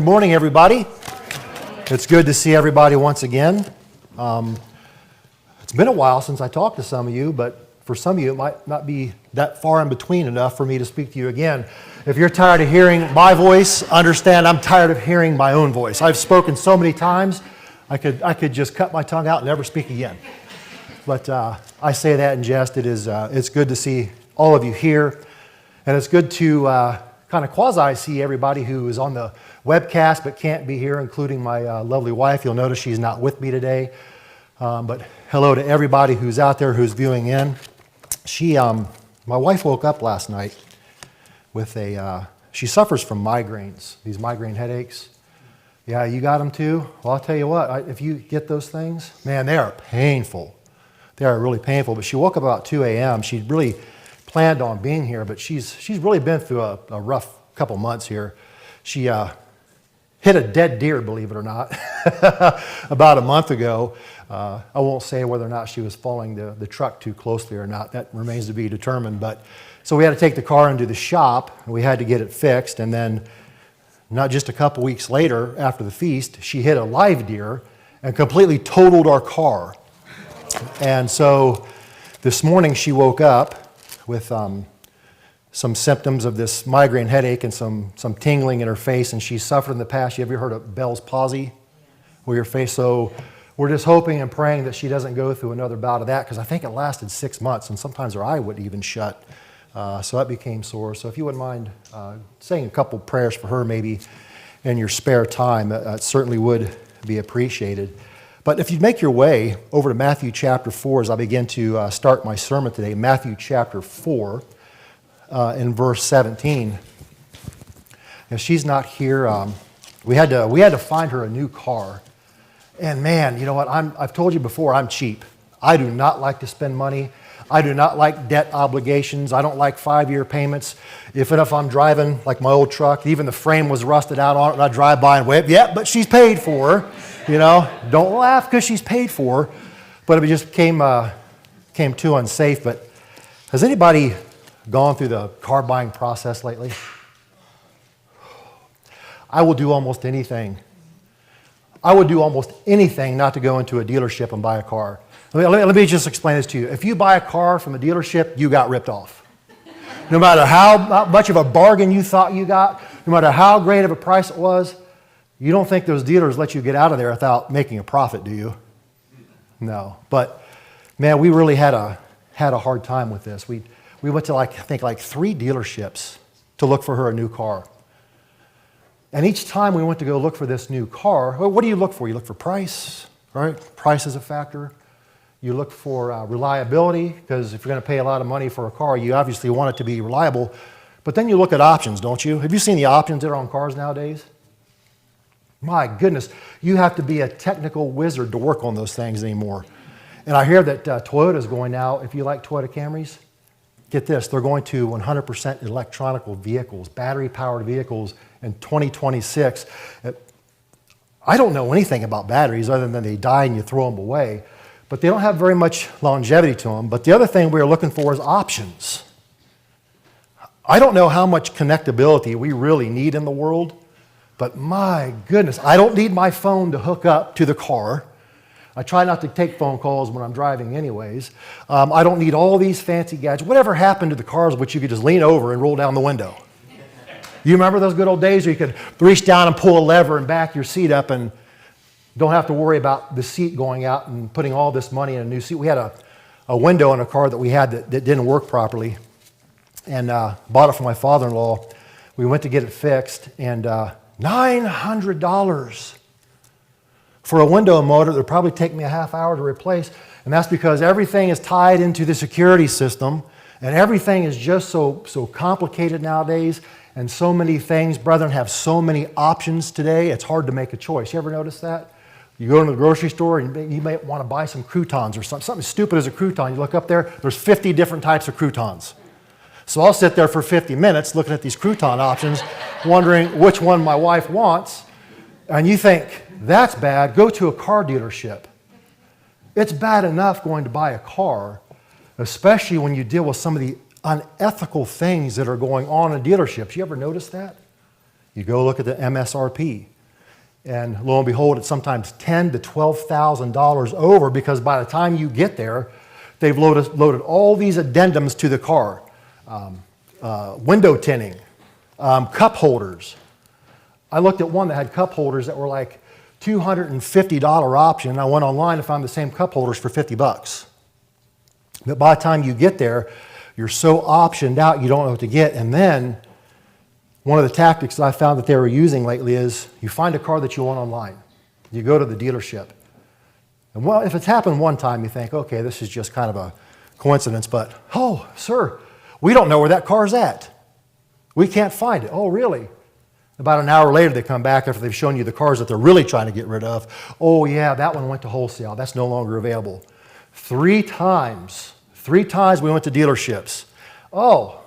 Good morning, everybody. It's good to see everybody once again. It's been a while since I talked to some of you, but for some of you, it might not be that far in between enough for me to speak to you again. If you're tired of hearing my voice, understand I'm tired of hearing my own voice. I've spoken so many times, I could just cut my tongue out and never speak again. But I say that in jest. It's good to see all of you here, and it's good to kind of quasi-see everybody who is on the webcast but can't be here, including my lovely wife. You'll notice she's not with me today. But hello to everybody who's out there who's viewing in. My wife woke up last night with she suffers from migraines, these migraine headaches. Yeah, you got them too? Well, I'll tell you what, if you get those things, man, they are painful. They are really painful. But she woke up about 2 a.m. She really planned on being here, but she's really been through a rough couple months here. She hit a dead deer, believe it or not, about a month ago. I won't say whether or not she was following the truck too closely or not. That remains to be determined. But so we had to take the car into the shop, and we had to get it fixed. And then not just a couple weeks later, after the feast, she hit a live deer and completely totaled our car. And so this morning she woke up with some symptoms of this migraine headache and some tingling in her face, and she's suffered in the past. You ever heard of Bell's palsy? Where your face, so we're just hoping and praying that she doesn't go through another bout of that, because I think it lasted 6 months, and sometimes her eye wouldn't even shut. So that became sore. So if you wouldn't mind saying a couple prayers for her maybe in your spare time, that certainly would be appreciated. But if you'd make your way over to Matthew chapter 4 as I begin to start my sermon today, Matthew chapter 4 in verse 17. If she's not here, we had to find her a new car. And man, you know what? I've told you before, I'm cheap. I do not like to spend money. I do not like debt obligations. I don't like 5-year payments. If I'm driving like my old truck, even the frame was rusted out on it, and I drive by and wave, yeah, but she's paid for. You know, don't laugh because she's paid for. But it just came too unsafe. But has anybody gone through the car buying process lately? I will do almost anything. I would do almost anything not to go into a dealership and buy a car. Let me just explain this to you. If you buy a car from a dealership, you got ripped off. No matter how much of a bargain you thought you got, no matter how great of a price it was, you don't think those dealers let you get out of there without making a profit, do you? No. But man, we really had a hard time with this. We went to I think 3 dealerships to look for her a new car. And each time we went to go look for this new car, well, what do you look for? You look for price, right? Price is a factor. You look for reliability, because if you're going to pay a lot of money for a car, you obviously want it to be reliable. But then you look at options, don't you? Have you seen the options that are on cars nowadays? My goodness, you have to be a technical wizard to work on those things anymore. And I hear that Toyota is going now, if you like Toyota Camrys, get this, they're going to 100% electronic vehicles, battery-powered vehicles in 2026. I don't know anything about batteries other than they die and you throw them away. But they don't have very much longevity to them. But the other thing we're looking for is options. I don't know how much connectability we really need in the world, but my goodness, I don't need my phone to hook up to the car. I try not to take phone calls when I'm driving anyways. I don't need all these fancy gadgets. Whatever happened to the cars which you could just lean over and roll down the window? You remember those good old days where you could reach down and pull a lever and back your seat up and don't have to worry about the seat going out and putting all this money in a new seat. We had a window in a car that we had that didn't work properly, and bought it for my father-in-law. We went to get it fixed, and $900 for a window motor that would probably take me a half hour to replace, and that's because everything is tied into the security system, and everything is just so complicated nowadays, and so many things, brethren, have so many options today, it's hard to make a choice. You ever notice that? You go to the grocery store and you may want to buy some croutons or something as stupid as a crouton. You look up there, there's 50 different types of croutons. So I'll sit there for 50 minutes looking at these crouton options, wondering which one my wife wants. And you think, that's bad, go to a car dealership. It's bad enough going to buy a car, especially when you deal with some of the unethical things that are going on in dealerships. You ever notice that? You go look at the MSRP. And lo and behold, it's sometimes $10,000 to $12,000 over, because by the time you get there, they've loaded all these addendums to the car. Window tinting, cup holders. I looked at one that had cup holders that were like $250 option. I went online and found the same cup holders for $50. But by the time you get there, you're so optioned out, you don't know what to get. And then one of the tactics that I found that they were using lately is you find a car that you want online. You go to the dealership. And well, if it's happened one time, you think, okay, this is just kind of a coincidence. But, oh, sir, we don't know where that car's at. We can't find it. Oh, really? About an hour later, they come back after they've shown you the cars that they're really trying to get rid of. Oh, yeah, that one went to wholesale. That's no longer available. Three times we went to dealerships. Oh,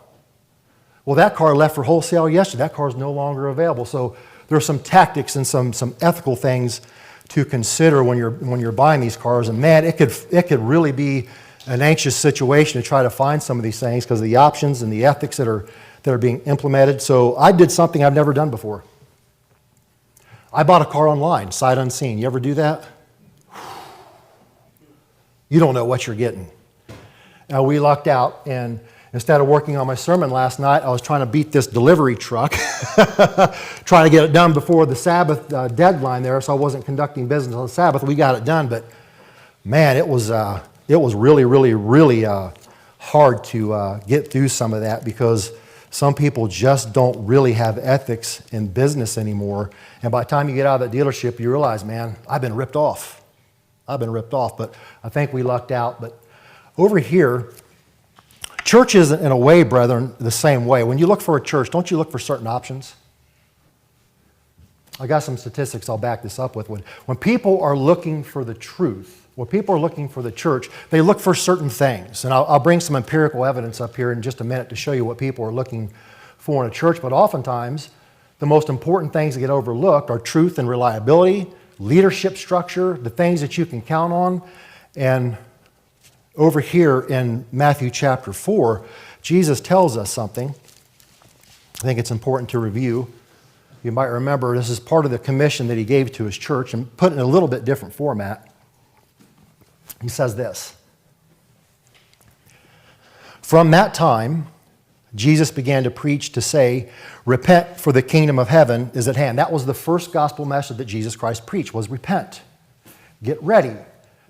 well, that car left for wholesale yesterday. That car is no longer available. So there are some tactics and some ethical things to consider when you're buying these cars. And man, it could really be an anxious situation to try to find some of these things because of the options and the ethics that are being implemented. So I did something I've never done before. I bought a car online, sight unseen. You ever do that? You don't know what you're getting. Now, we lucked out, and instead of working on my sermon last night, I was trying to beat this delivery truck, trying to get it done before the Sabbath deadline there, so I wasn't conducting business on the Sabbath. We got it done, but man, it was really, really, really hard to get through some of that because some people just don't really have ethics in business anymore. And by the time you get out of that dealership, you realize, man, I've been ripped off. But I think we lucked out. But over here, church isn't, in a way, brethren, the same way. When you look for a church, don't you look for certain options? I got some statistics I'll back this up with. When people are looking for the truth, when people are looking for the church, they look for certain things. And I'll bring some empirical evidence up here in just a minute to show you what people are looking for in a church. But oftentimes, the most important things that get overlooked are truth and reliability, leadership structure, the things that you can count on. And over here in Matthew chapter 4, Jesus tells us something. I think it's important to review. You might remember this is part of the commission that he gave to his church and put it in a little bit different format. He says this: "From that time, Jesus began to preach to say, 'Repent, for the kingdom of heaven is at hand.'" That was the first gospel message that Jesus Christ preached, was repent. Get ready.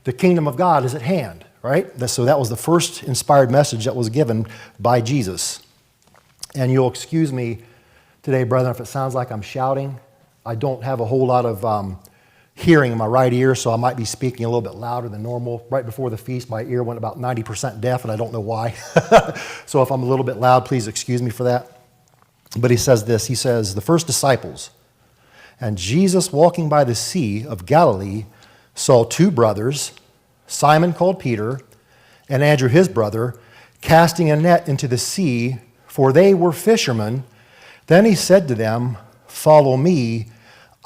The kingdom of God is at hand, right? So that was the first inspired message that was given by Jesus. And you'll excuse me today, brethren, if it sounds like I'm shouting. I don't have a whole lot of hearing in my right ear, so I might be speaking a little bit louder than normal. Right before the feast, my ear went about 90% deaf, and I don't know why. So if I'm a little bit loud, please excuse me for that. But he says this, he says, "The first disciples, and Jesus walking by the Sea of Galilee saw two brothers, Simon called Peter, and Andrew his brother, casting a net into the sea, for they were fishermen. Then he said to them, 'Follow me,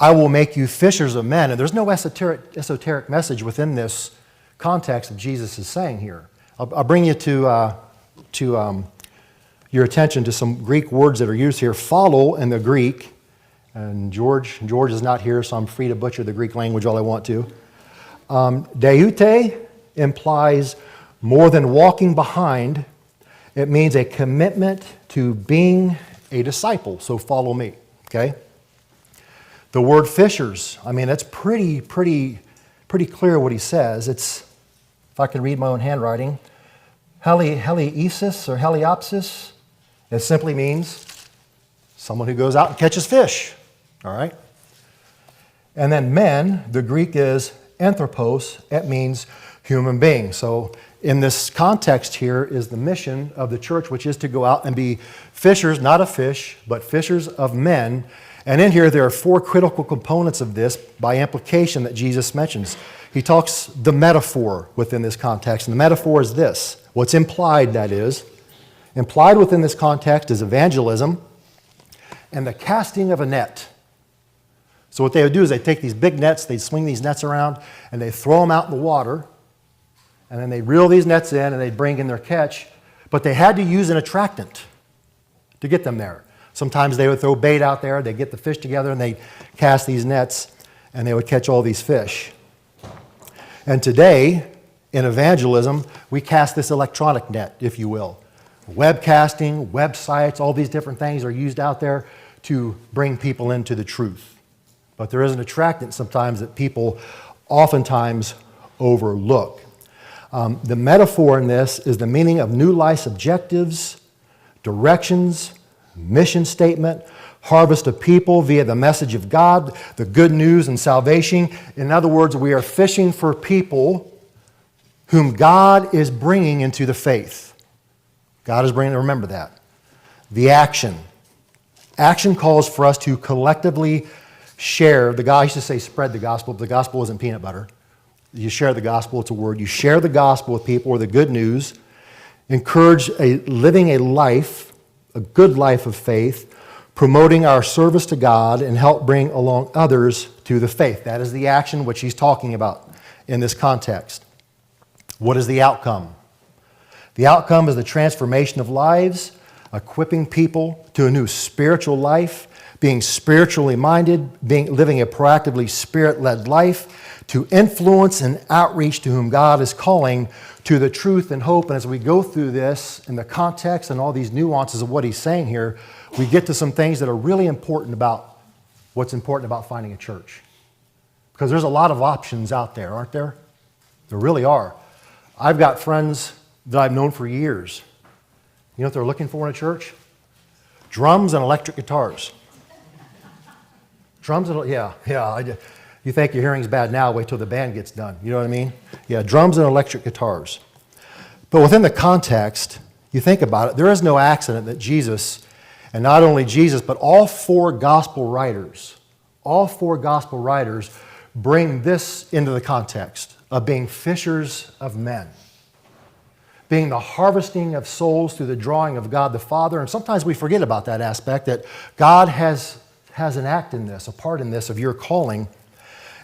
I will make you fishers of men.'" And there's no esoteric message within this context that Jesus is saying here. I'll bring you to your attention to some Greek words that are used here. Follow in the Greek, and George is not here, so I'm free to butcher the Greek language all I want to. Deute implies more than walking behind. It means a commitment to being a disciple. So follow me, okay? The word fishers, I mean, that's pretty clear what he says. It's, if I can read my own handwriting, heliesis or heliopsis. It simply means someone who goes out and catches fish, all right? And then men, the Greek is anthropos. It means human being. So in this context here is the mission of the church, which is to go out and be fishers, not of fish, but fishers of men. And in here, there are four critical components of this by implication that Jesus mentions. He talks the metaphor within this context, and the metaphor is this. What's implied, that is. Implied within this context is evangelism and the casting of a net. So what they would do is they'd take these big nets, they'd swing these nets around, and they'd throw them out in the water, and then they'd reel these nets in, and they'd bring in their catch, but they had to use an attractant to get them there. Sometimes they would throw bait out there, they'd get the fish together, and they'd cast these nets. and they would catch all these fish. And today, in evangelism, we cast this electronic net, if you will. Webcasting, websites, all these different things are used out there to bring people into the truth. But there is an attractant sometimes that people oftentimes overlook. The metaphor in this is the meaning of new life's objectives, directions, mission statement, harvest of people via the message of God, the good news and salvation. In other words, we are fishing for people whom God is bringing into the faith. God is bringing, remember that. The action. Action calls for us to collectively share. The guy used to say spread the gospel, but the gospel isn't peanut butter. You share the gospel, it's a word. You share the gospel with people or the good news. Encourage living a life, a good life of faith, promoting our service to God, and help bring along others to the faith. That is the action which he's talking about in this context. What is the outcome? The outcome is the transformation of lives, equipping people to a new spiritual life, being spiritually minded, living a proactively spirit-led life, to influence and outreach to whom God is calling to the truth and hope. And as we go through this in the context and all these nuances of what he's saying here, we get to some things that are really important about what's important about finding a church. Because there's a lot of options out there, aren't there? There really are. I've got friends that I've known for years. You know what they're looking for in a church? Drums and electric guitars. Drums and, you think your hearing's bad now, wait till the band gets done. You know what I mean? Yeah, drums and electric guitars. But within the context, you think about it, there is no accident that Jesus, and not only Jesus, but all four gospel writers bring this into the context of being fishers of men, being the harvesting of souls through the drawing of God the Father. And sometimes we forget about that aspect, that God has an act in this, a part in this of your calling.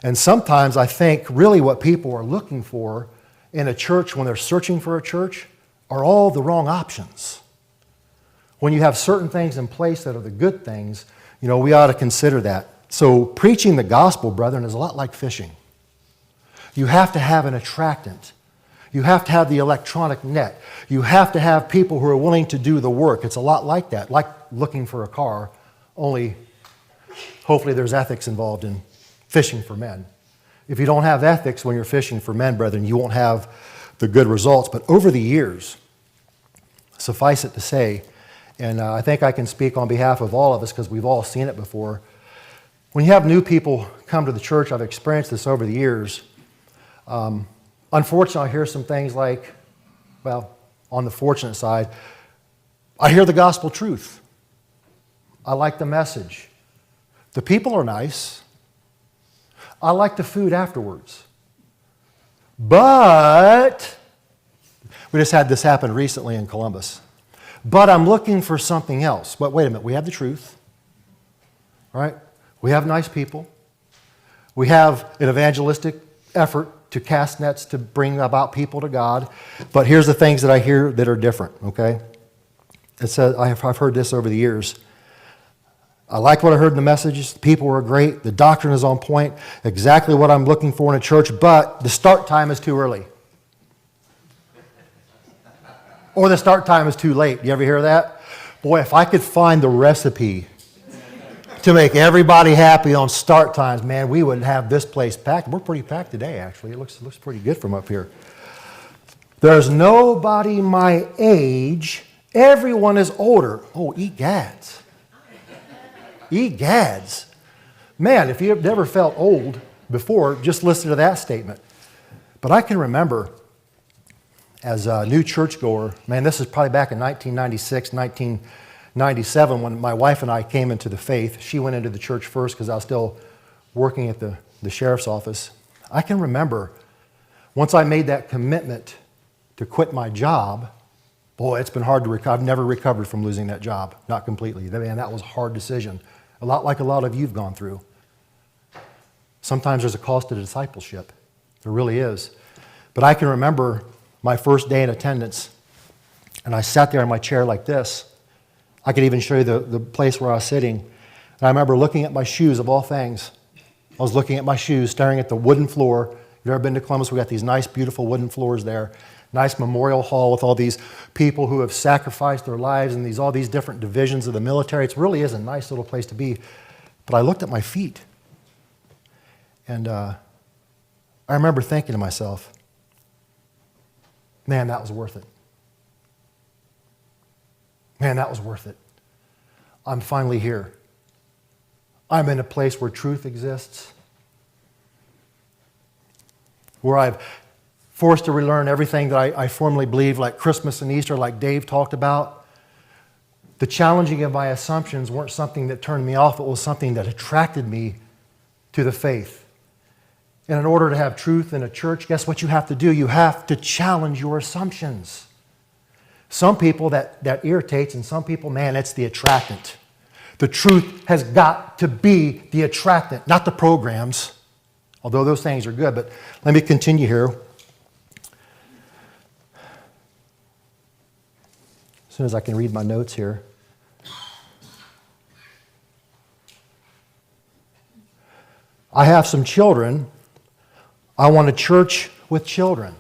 And sometimes I think really what people are looking for in a church when they're searching for a church are all the wrong options. When you have certain things in place that are the good things, we ought to consider that. So preaching the gospel, brethren, is a lot like fishing. You have to have an attractant. You have to have the electronic net. You have to have people who are willing to do the work. It's a lot like that, like looking for a car, only hopefully there's ethics involved in fishing for men. If you don't have ethics when you're fishing for men, brethren, you won't have the good results. But over the years, suffice it to say, and I think I can speak on behalf of all of us because we've all seen it before, when you have new people come to the church, I've experienced this over the years. Unfortunately, I hear some things like, on the fortunate side, I hear the gospel truth. I like the message. The people are nice. I like the food afterwards. But, we just had this happen recently in Columbus. But I'm looking for something else. But wait a minute, we have the truth. Right? We have nice people. We have an evangelistic effort to cast nets to bring about people to God. But here's the things that I hear that are different, okay? It says, I've heard this over the years. I like what I heard in the messages. The people were great. The doctrine is on point. Exactly what I'm looking for in a church, but the start time is too early. Or the start time is too late. You ever hear that? Boy, if I could find the recipe to make everybody happy on start times, man, we would have this place packed. We're pretty packed today, actually. It looks pretty good from up here. There's nobody my age. Everyone is older. Oh, egads. Egads. Man, if you've never felt old before, just listen to that statement. But I can remember as a new churchgoer, man, this is probably back in 1996, 1997, when my wife and I came into the faith. She went into the church first because I was still working at the sheriff's office. I can remember once I made that commitment to quit my job, boy, it's been hard to recover. I've never recovered from losing that job, not completely. Man, that was a hard decision, a lot like a lot of you've gone through. Sometimes there's a cost to discipleship. There really is. But I can remember my first day in attendance, and I sat there in my chair like this. I could even show you the place where I was sitting. And I remember looking at my shoes, of all things, I was looking at my shoes, staring at the wooden floor. If you've ever been to Columbus, we got these nice, beautiful wooden floors there. Nice memorial hall with all these people who have sacrificed their lives in all these different divisions of the military. It really is a nice little place to be. But I looked at my feet, and I remember thinking to myself, man, that was worth it. Man, that was worth it. I'm finally here. I'm in a place where truth exists, where I've forced to relearn everything that I formerly believed, like Christmas and Easter, like Dave talked about. The challenging of my assumptions weren't something that turned me off, it was something that attracted me to the faith. And in order to have truth in a church, guess what you have to do? You have to challenge your assumptions. Some people that irritates, and some people, man, it's the attractant. The truth has got to be the attractant, not the programs, although those things are good. But let me continue here. As soon as I can read my notes here. I have some children. I want a church with children.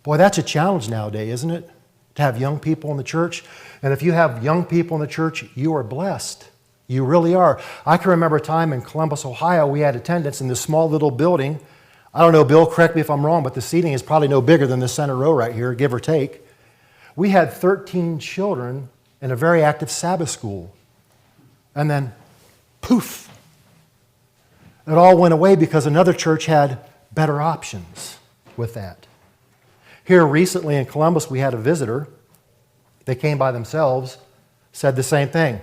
Boy, that's a challenge nowadays, isn't it? To have young people in the church. And if you have young people in the church, you are blessed. You really are. I can remember a time in Columbus, Ohio, we had attendance in this small little building. I don't know, Bill, correct me if I'm wrong, but the seating is probably no bigger than the center row right here, give or take. We had 13 children in a very active Sabbath school. And then, poof, it all went away because another church had better options with that. Here recently in Columbus, we had a visitor. They came by themselves, said the same thing.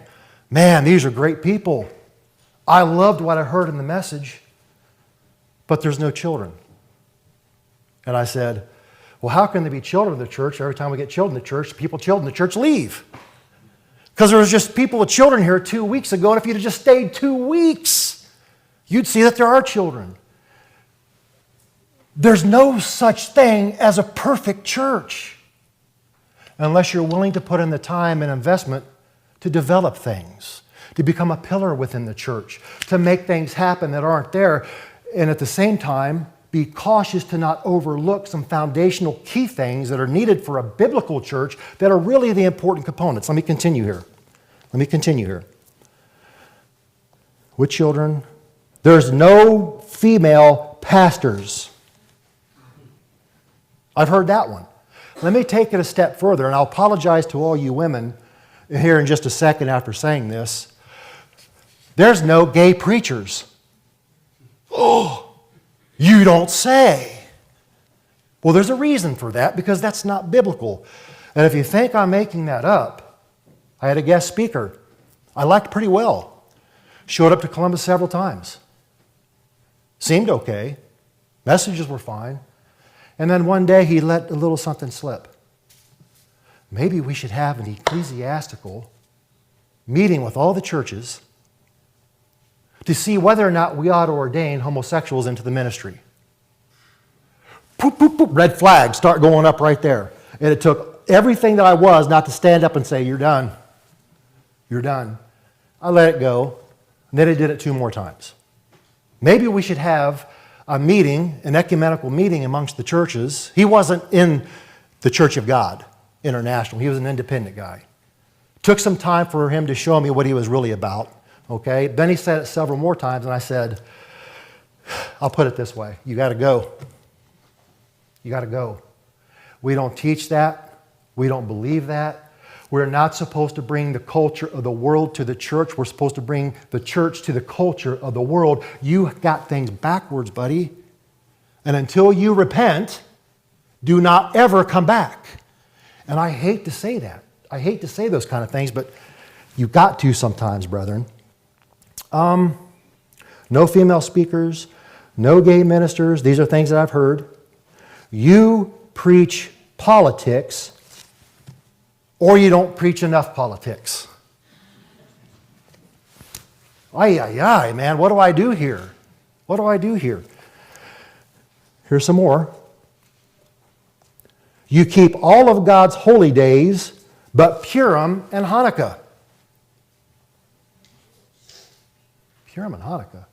Man, these are great people. I loved what I heard in the message, but there's no children. And I said, well, how can there be children in the church? Every time we get children in the church, children in the church leave. Because there was just people with children here 2 weeks ago, and if you'd have just stayed 2 weeks, you'd see that there are children. There's no such thing as a perfect church unless you're willing to put in the time and investment to develop things, to become a pillar within the church, to make things happen that aren't there, and at the same time, be cautious to not overlook some foundational key things that are needed for a biblical church that are really the important components. Let me continue here. With children, there's no female pastors. I've heard that one. Let me take it a step further, and I'll apologize to all you women here in just a second after saying this. There's no gay preachers. Oh! You don't say. Well, there's a reason for that, because that's not biblical. And if you think I'm making that up, I had a guest speaker I liked pretty well. Showed up to Columbus several times. Seemed okay. Messages were fine. And then one day he let a little something slip. Maybe we should have an ecclesiastical meeting with all the churches to see whether or not we ought to ordain homosexuals into the ministry. Poop, poop, poop, red flags start going up right there. And it took everything that I was not to stand up and say, you're done. You're done. I let it go. And then I did it 2 more times. Maybe we should have a meeting, an ecumenical meeting amongst the churches. He wasn't in the Church of God International. He was an independent guy. Took some time for him to show me what he was really about. Okay? Then he said it several more times, and I said, I'll put it this way. You got to go. You got to go. We don't teach that. We don't believe that. We're not supposed to bring the culture of the world to the church. We're supposed to bring the church to the culture of the world. You got things backwards, buddy. And until you repent, do not ever come back. And I hate to say that. I hate to say those kind of things, but you got to sometimes, brethren. No female speakers, no gay ministers. These are things that I've heard. You preach politics, or you don't preach enough politics. Ay, man, what do I do here? What do I do here? Here's some more. You keep all of God's holy days, but Purim and Hanukkah. Purim and Hanukkah.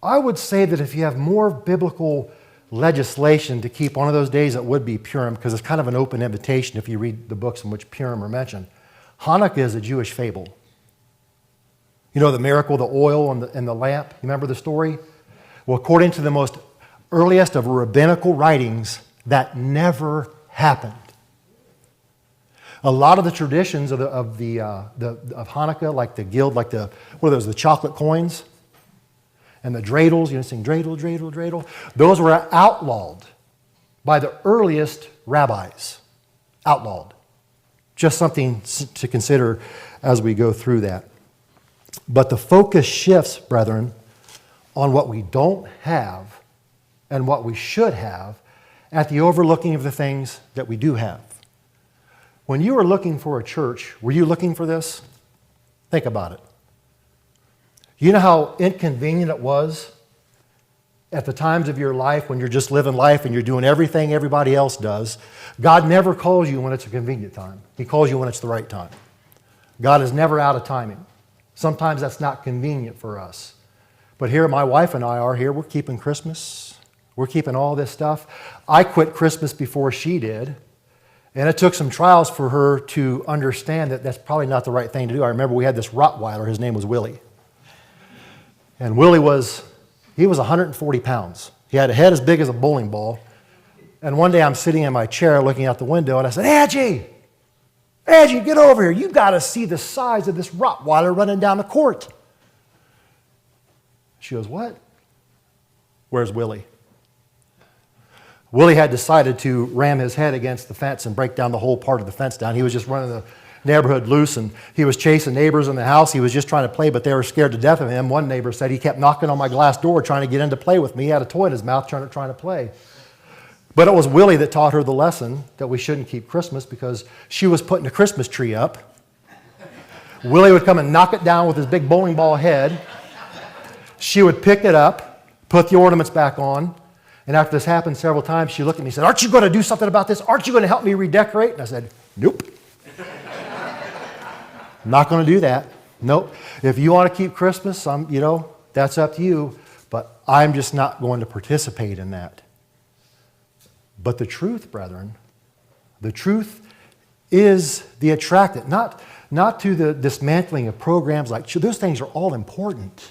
I would say that if you have more biblical legislation to keep one of those days, it would be Purim, because it's kind of an open invitation if you read the books in which Purim are mentioned. Hanukkah is a Jewish fable. You know the miracle, the oil and the lamp? You remember the story? Well, according to the most earliest of rabbinical writings, that never happened. A lot of the traditions of Hanukkah, like the guild, like the chocolate coins and the dreidels, you know, sing dreidel, dreidel, dreidel. Those were outlawed by the earliest rabbis. Outlawed. Just something to consider as we go through that. But the focus shifts, brethren, on what we don't have and what we should have at the overlooking of the things that we do have. When you were looking for a church, were you looking for this? Think about it. You know how inconvenient it was at the times of your life when you're just living life and you're doing everything everybody else does? God never calls you when it's a convenient time. He calls you when it's the right time. God is never out of timing. Sometimes that's not convenient for us. But here, my wife and I are here. We're keeping Christmas. We're keeping all this stuff. I quit Christmas before she did. And it took some trials for her to understand that that's probably not the right thing to do. I remember we had this Rottweiler. His name was Willie. And Willie was 140 pounds. He had a head as big as a bowling ball. And one day I'm sitting in my chair looking out the window and I said, Angie, get over here. You've got to see the size of this Rottweiler running down the court. She goes, what? Where's Willie? Willie had decided to ram his head against the fence and break down the whole part of the fence down. He was just running the neighborhood loose, and he was chasing neighbors in the house. He was just trying to play, but they were scared to death of him. One neighbor said he kept knocking on my glass door trying to get in to play with me. He had a toy in his mouth trying to play. But it was Willie that taught her the lesson that we shouldn't keep Christmas, because she was putting a Christmas tree up. Willie would come and knock it down with his big bowling ball head. She would pick it up, put the ornaments back on, and after this happened several times, she looked at me and said, aren't you going to do something about this? Aren't you going to help me redecorate? And I said, nope. I'm not going to do that. Nope. If you want to keep Christmas, that's up to you, but I'm just not going to participate in that. But the truth, brethren, the truth is the attractant, not to the dismantling of programs like those things are all important.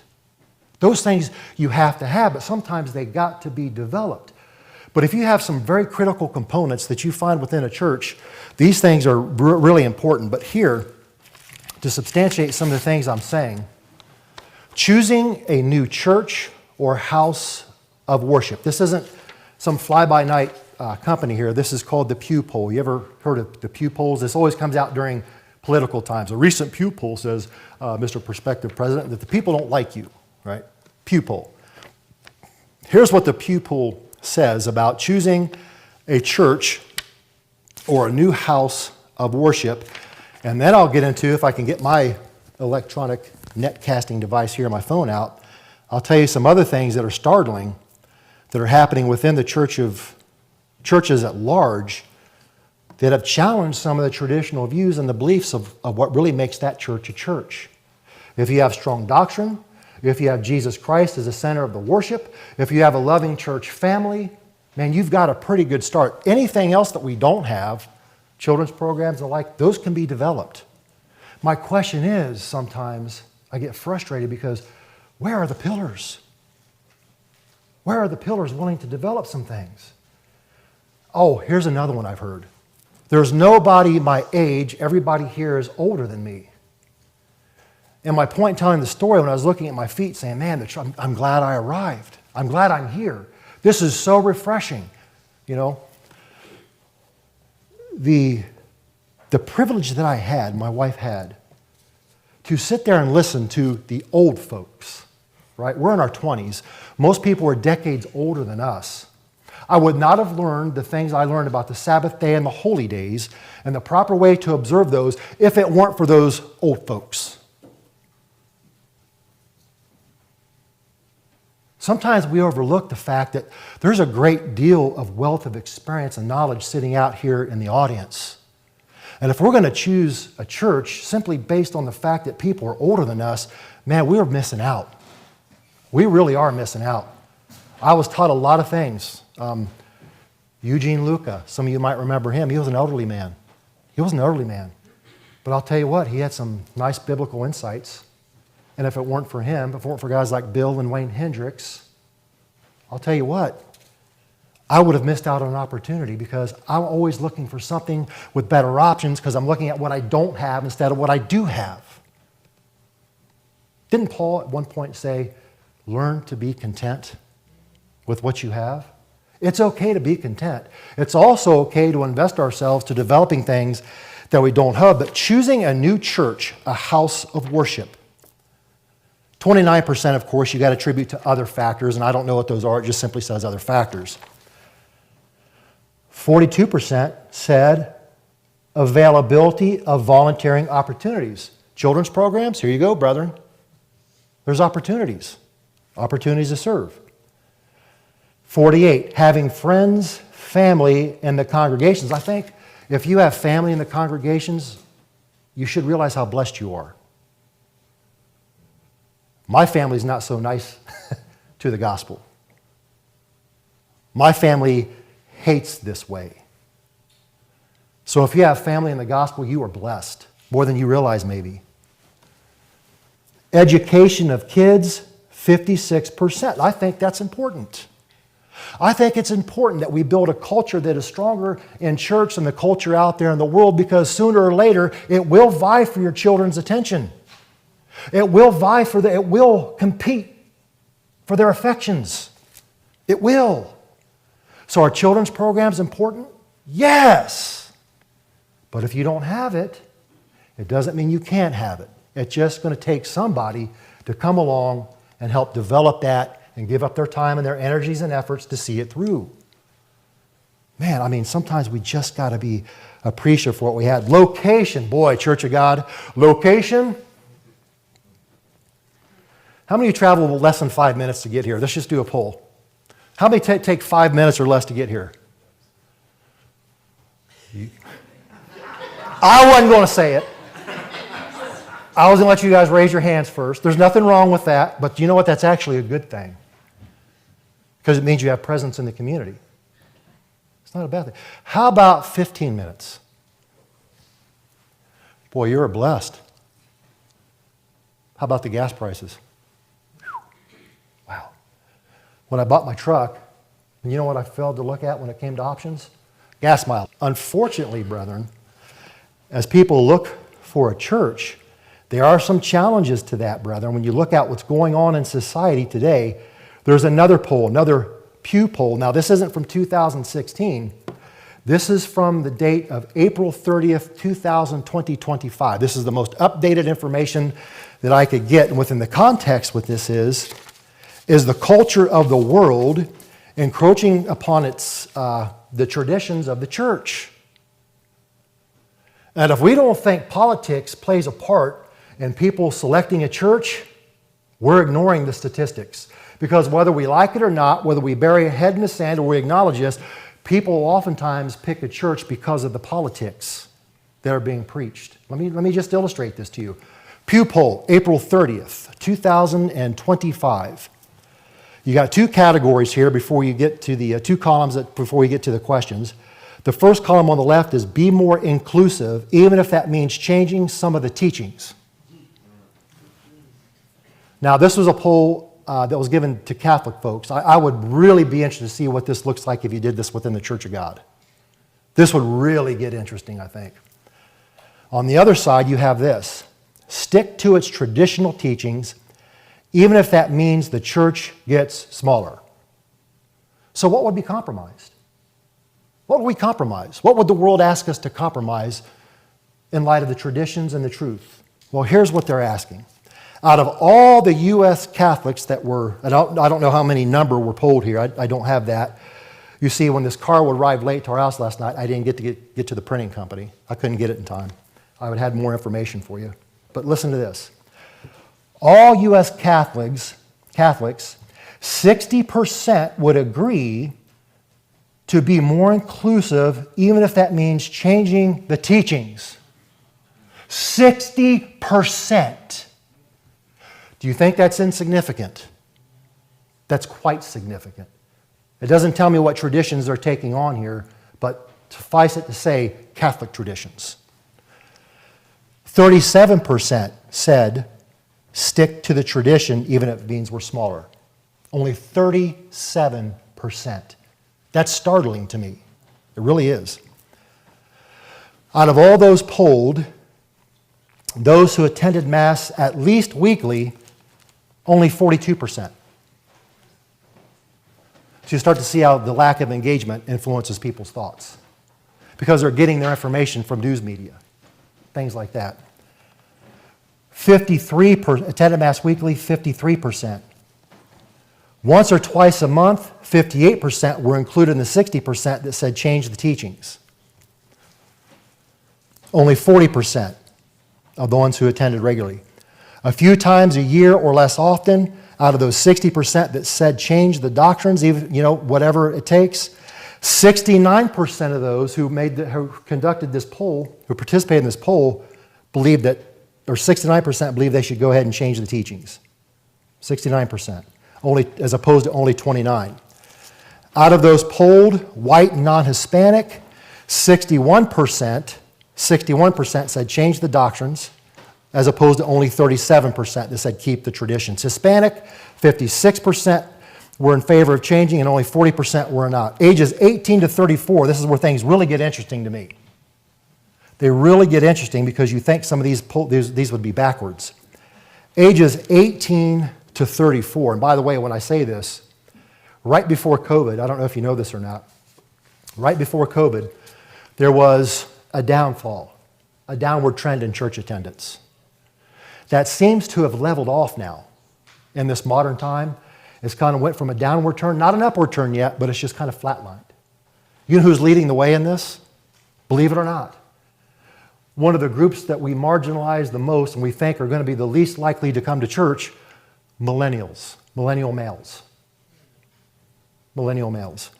Those things you have to have, but sometimes they got to be developed. But if you have some very critical components that you find within a church, these things are really important. But here, to substantiate some of the things I'm saying, choosing a new church or house of worship. This isn't some fly-by-night company here. This is called the Pew Poll. You ever heard of the Pew Polls? This always comes out during political times. A recent Pew Poll says, Mr. Prospective President, that the people don't like you. Right? Pew Poll. Here's what the Pew Poll says about choosing a church or a new house of worship. And then I'll get into, if I can get my electronic net casting device here, my phone out, I'll tell you some other things that are startling that are happening within the churches at large that have challenged some of the traditional views and the beliefs of what really makes that church a church. If you have strong doctrine, if you have Jesus Christ as the center of the worship, if you have a loving church family, man, you've got a pretty good start. Anything else that we don't have, children's programs and the like, those can be developed. My question is, sometimes I get frustrated because where are the pillars? Where are the pillars willing to develop some things? Oh, here's another one I've heard. There's nobody my age, everybody here is older than me. And my point in telling the story, when I was looking at my feet saying, man, I'm glad I arrived. I'm glad I'm here. This is so refreshing. You know, the privilege that I had, my wife had, to sit there and listen to the old folks, right? We're in our 20s. Most people are decades older than us. I would not have learned the things I learned about the Sabbath day and the holy days and the proper way to observe those if it weren't for those old folks. Sometimes we overlook the fact that there's a great deal of wealth of experience and knowledge sitting out here in the audience. And if we're going to choose a church simply based on the fact that people are older than us, man, we're missing out. We really are missing out. I was taught a lot of things. Eugene Luca, some of you might remember him. He was an elderly man. He was an elderly man. But I'll tell you what, he had some nice biblical insights. And if it weren't for him, if it weren't for guys like Bill and Wayne Hendricks, I'll tell you what, I would have missed out on an opportunity because I'm always looking for something with better options because I'm looking at what I don't have instead of what I do have. Didn't Paul at one point say, learn to be content with what you have? It's okay to be content. It's also okay to invest ourselves to developing things that we don't have, but choosing a new church, a house of worship. 29%, of course, you got to attribute to other factors, and I don't know what those are. It just simply says other factors. 42% said availability of volunteering opportunities. Children's programs, here you go, brethren. There's opportunities to serve. 48, having friends, family in the congregations. I think if you have family in the congregations, you should realize how blessed you are. My family's not so nice to the gospel. My family hates this way. So if you have family in the gospel, you are blessed, more than you realize maybe. Education of kids, 56%. I think that's important. I think it's important that we build a culture that is stronger in church than the culture out there in the world because sooner or later it will vie for your children's attention. It will it will compete for their affections. It will. So are children's programs important? Yes. But if you don't have it, it doesn't mean you can't have it. It's just going to take somebody to come along and help develop that and give up their time and their energies and efforts to see it through. Man, I mean, sometimes we just got to be appreciative for what we had. Location, boy, Church of God, location. How many of you travel less than 5 minutes to get here? Let's just do a poll. How many take 5 minutes or less to get here? I wasn't going to say it. I was going to let you guys raise your hands first. There's nothing wrong with that, but you know what? That's actually a good thing. Because it means you have presence in the community. It's not a bad thing. How about 15 minutes? Boy, you're blessed. How about the gas prices? Wow. When I bought my truck, and you know what I failed to look at when it came to options? Gas miles. Unfortunately, brethren, as people look for a church, there are some challenges to that, brethren. When you look at what's going on in society today, there's another poll, another Pew poll. Now, this isn't from 2016. This is from the date of April 30th, 2025. This is the most updated information that I could get. And within the context what this is the culture of the world encroaching upon the traditions of the church. And if we don't think politics plays a part in people selecting a church, we're ignoring the statistics. Because whether we like it or not, whether we bury a head in the sand or we acknowledge this, people oftentimes pick a church because of the politics that are being preached. Let me just illustrate this to you. Pew poll, April 30th, 2025. You got two categories here before you get to the two columns before we get to the questions. The first column on the left is be more inclusive, even if that means changing some of the teachings. Now, this was a poll that was given to Catholic folks. I would really be interested to see what this looks like if you did this within the Church of God. This would really get interesting, I think. On the other side, you have this. Stick to its traditional teachings, even if that means the church gets smaller. So what would be compromised? What would we compromise? What would the world ask us to compromise in light of the traditions and the truth? Well, here's what they're asking. Out of all the U.S. Catholics that were, I don't know how many number were polled here. I don't have that. You see, when this car would arrive late to our house last night, I didn't get to the printing company. I couldn't get it in time. I would have had more information for you. But listen to this. All U.S. Catholics, 60% would agree to be more inclusive, even if that means changing the teachings. 60%. Do you think that's insignificant? That's quite significant. It doesn't tell me what traditions they're taking on here, but suffice it to say, Catholic traditions. 37% said stick to the tradition even if it means we're smaller. Only 37%. That's startling to me. It really is. Out of all those polled, those who attended Mass at least weekly, only 42%. So you start to see how the lack of engagement influences people's thoughts because they're getting their information from news media, things like that. 53% attended Mass weekly, 53%. Once or twice a month, 58% were included in the 60% that said change the teachings. Only 40% of the ones who attended regularly. A few times a year or less often, out of those 60% that said change the doctrines, even whatever it takes, 69% of those who conducted this poll, who participated in this poll, believed that, or 69% believe they should go ahead and change the teachings. 69%, as opposed to only 29%. Out of those polled, white and non-Hispanic, 61% said change the doctrines, as opposed to only 37% that said keep the traditions. Hispanic, 56% were in favor of changing and only 40% were not. Ages 18 to 34, this is where things really get interesting to me. They really get interesting because you think some of these would be backwards. Ages 18 to 34, and by the way, when I say this, right before COVID, I don't know if you know this or not, right before COVID, there was a downfall, a downward trend in church attendance. That seems to have leveled off now in this modern time. It's kind of went from a downward turn, not an upward turn yet, but it's just kind of flatlined. You know who's leading the way in this? Believe it or not. One of the groups that we marginalize the most and we think are going to be the least likely to come to church, millennials, millennial males. Millennial males.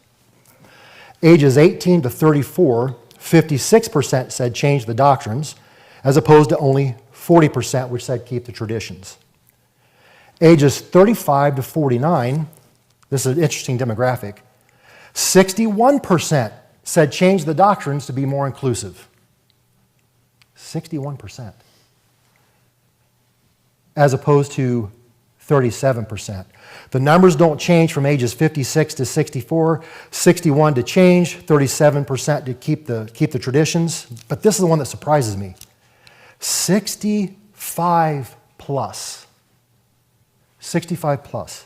Ages 18 to 34, 56% said change the doctrines, as opposed to only 40% which said keep the traditions. Ages 35 to 49, this is an interesting demographic, 61% said change the doctrines to be more inclusive. 61%. As opposed to 37%. The numbers don't change from ages 56 to 64, 61 to change, 37% to keep the traditions. But this is the one that surprises me. 65 plus. 65 plus.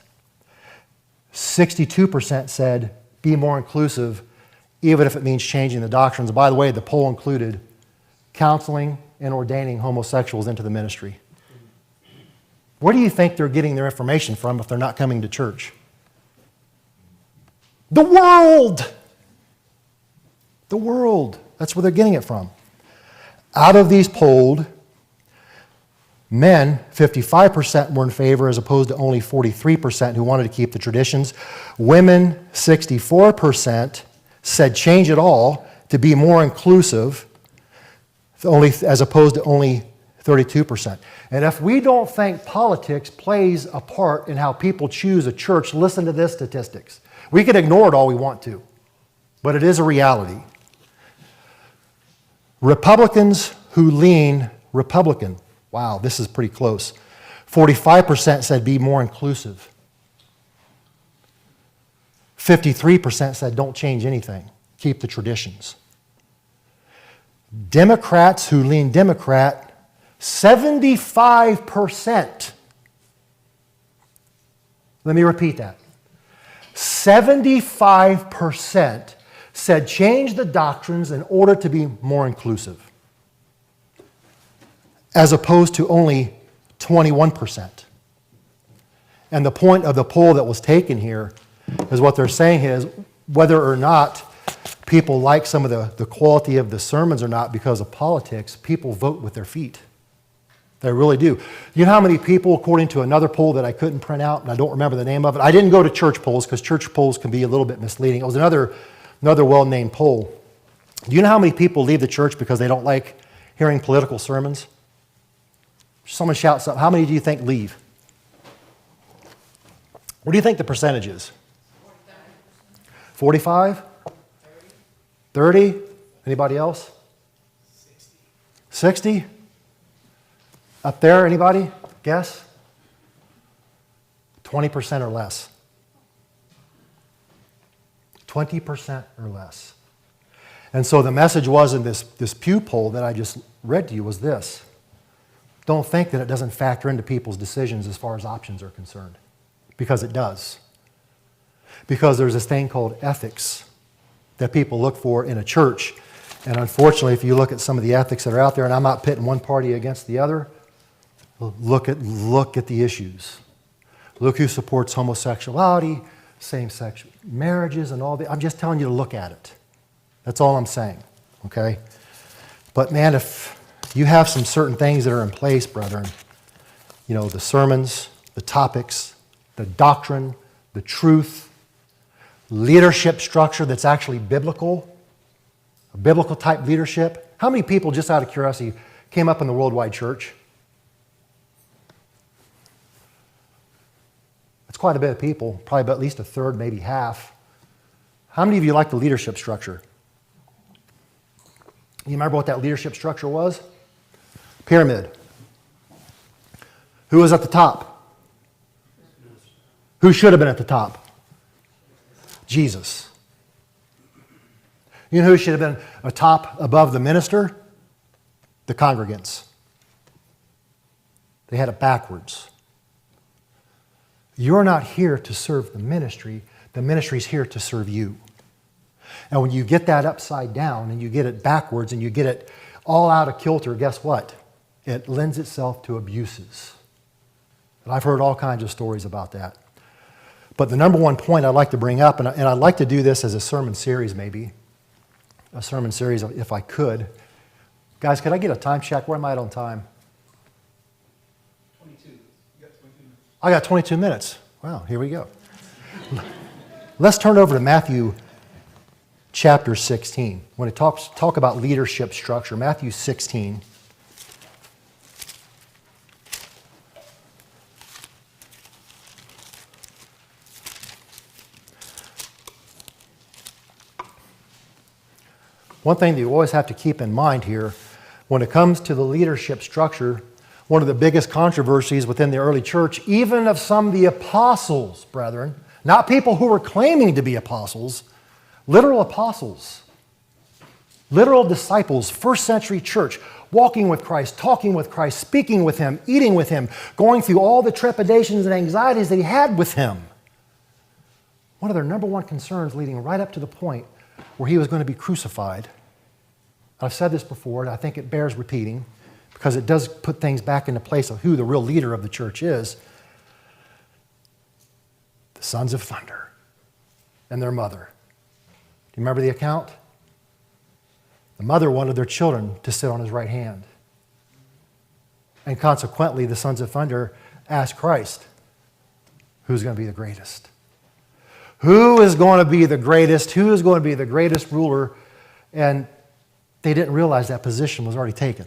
62% said be more inclusive, even if it means changing the doctrines. By the way, the poll included counseling and ordaining homosexuals into the ministry. Where do you think they're getting their information from if they're not coming to church? The world! The world. That's where they're getting it from. Out of these polled, men, 55% were in favor as opposed to only 43% who wanted to keep the traditions. Women, 64% said change it all to be more inclusive, as opposed to only 32%. And if we don't think politics plays a part in how people choose a church, listen to this statistics. We can ignore it all we want to, but it is a reality. Republicans who lean Republican, wow, this is pretty close. 45% said be more inclusive. 53% said don't change anything, keep the traditions. Democrats who lean Democrat, 75%. Let me repeat that. 75% said change the doctrines in order to be more inclusive, as opposed to only 21%. And the point of the poll that was taken here is what they're saying is whether or not people like some of the quality of the sermons or not because of politics, people vote with their feet. They really do. You know how many people, according to another poll that I couldn't print out, and I don't remember the name of it. I didn't go to church polls because church polls can be a little bit misleading. It was another well-named poll. Do you know how many people leave the church because they don't like hearing political sermons? Someone shouts up. How many do you think leave? What do you think the percentage is? 45? 30? Anybody else? 60? Up there, anybody? Guess? 20% or less. 20% or less. And so the message was in this Pew poll that I just read to you was this. Don't think that it doesn't factor into people's decisions as far as options are concerned. Because it does. Because there's this thing called ethics that people look for in a church. And unfortunately, if you look at some of the ethics that are out there, and I'm not pitting one party against the other, look at the issues. Look who supports homosexuality, same-sex marriages, and all that. I'm just telling you to look at it. That's all I'm saying, okay? But man, if you have some certain things that are in place, brethren, you know, the sermons, the topics, the doctrine, the truth, leadership structure that's actually biblical, a biblical type leadership. How many people, just out of curiosity, came up in the worldwide church? That's quite a bit of people, probably about at least a third, maybe half. How many of you like the leadership structure? You remember what that leadership structure was? Pyramid. Who was at the top? Who should have been at the top? Jesus. You know who should have been atop above the minister? The congregants. They had it backwards. You're not here to serve the ministry's here to serve you. And when you get that upside down and you get it backwards and you get it all out of kilter, guess what? It lends itself to abuses. And I've heard all kinds of stories about that. But the number one point I'd like to bring up, and I'd like to do this as a sermon series maybe, a sermon series if I could. Guys, could I get a time check? Where am I at on time? 22. You got 22 minutes. I got 22 minutes. Wow, here we go. Let's turn over to Matthew chapter 16. When it talk about leadership structure, Matthew 16. One thing that you always have to keep in mind here, when it comes to the leadership structure, one of the biggest controversies within the early church, even of some of the apostles, brethren, not people who were claiming to be apostles, literal apostles, literal disciples, first century church, walking with Christ, talking with Christ, speaking with Him, eating with Him, going through all the trepidations and anxieties that He had with Him. One of their number one concerns leading right up to the point where He was going to be crucified. I've said this before, and I think it bears repeating because it does put things back into place of who the real leader of the church is. The sons of thunder and their mother. Do you remember the account? The mother wanted their children to sit on His right hand. And consequently, the sons of thunder asked Christ, who's going to be the greatest? Who is going to be the greatest? Who is going to be the greatest ruler? And they didn't realize that position was already taken.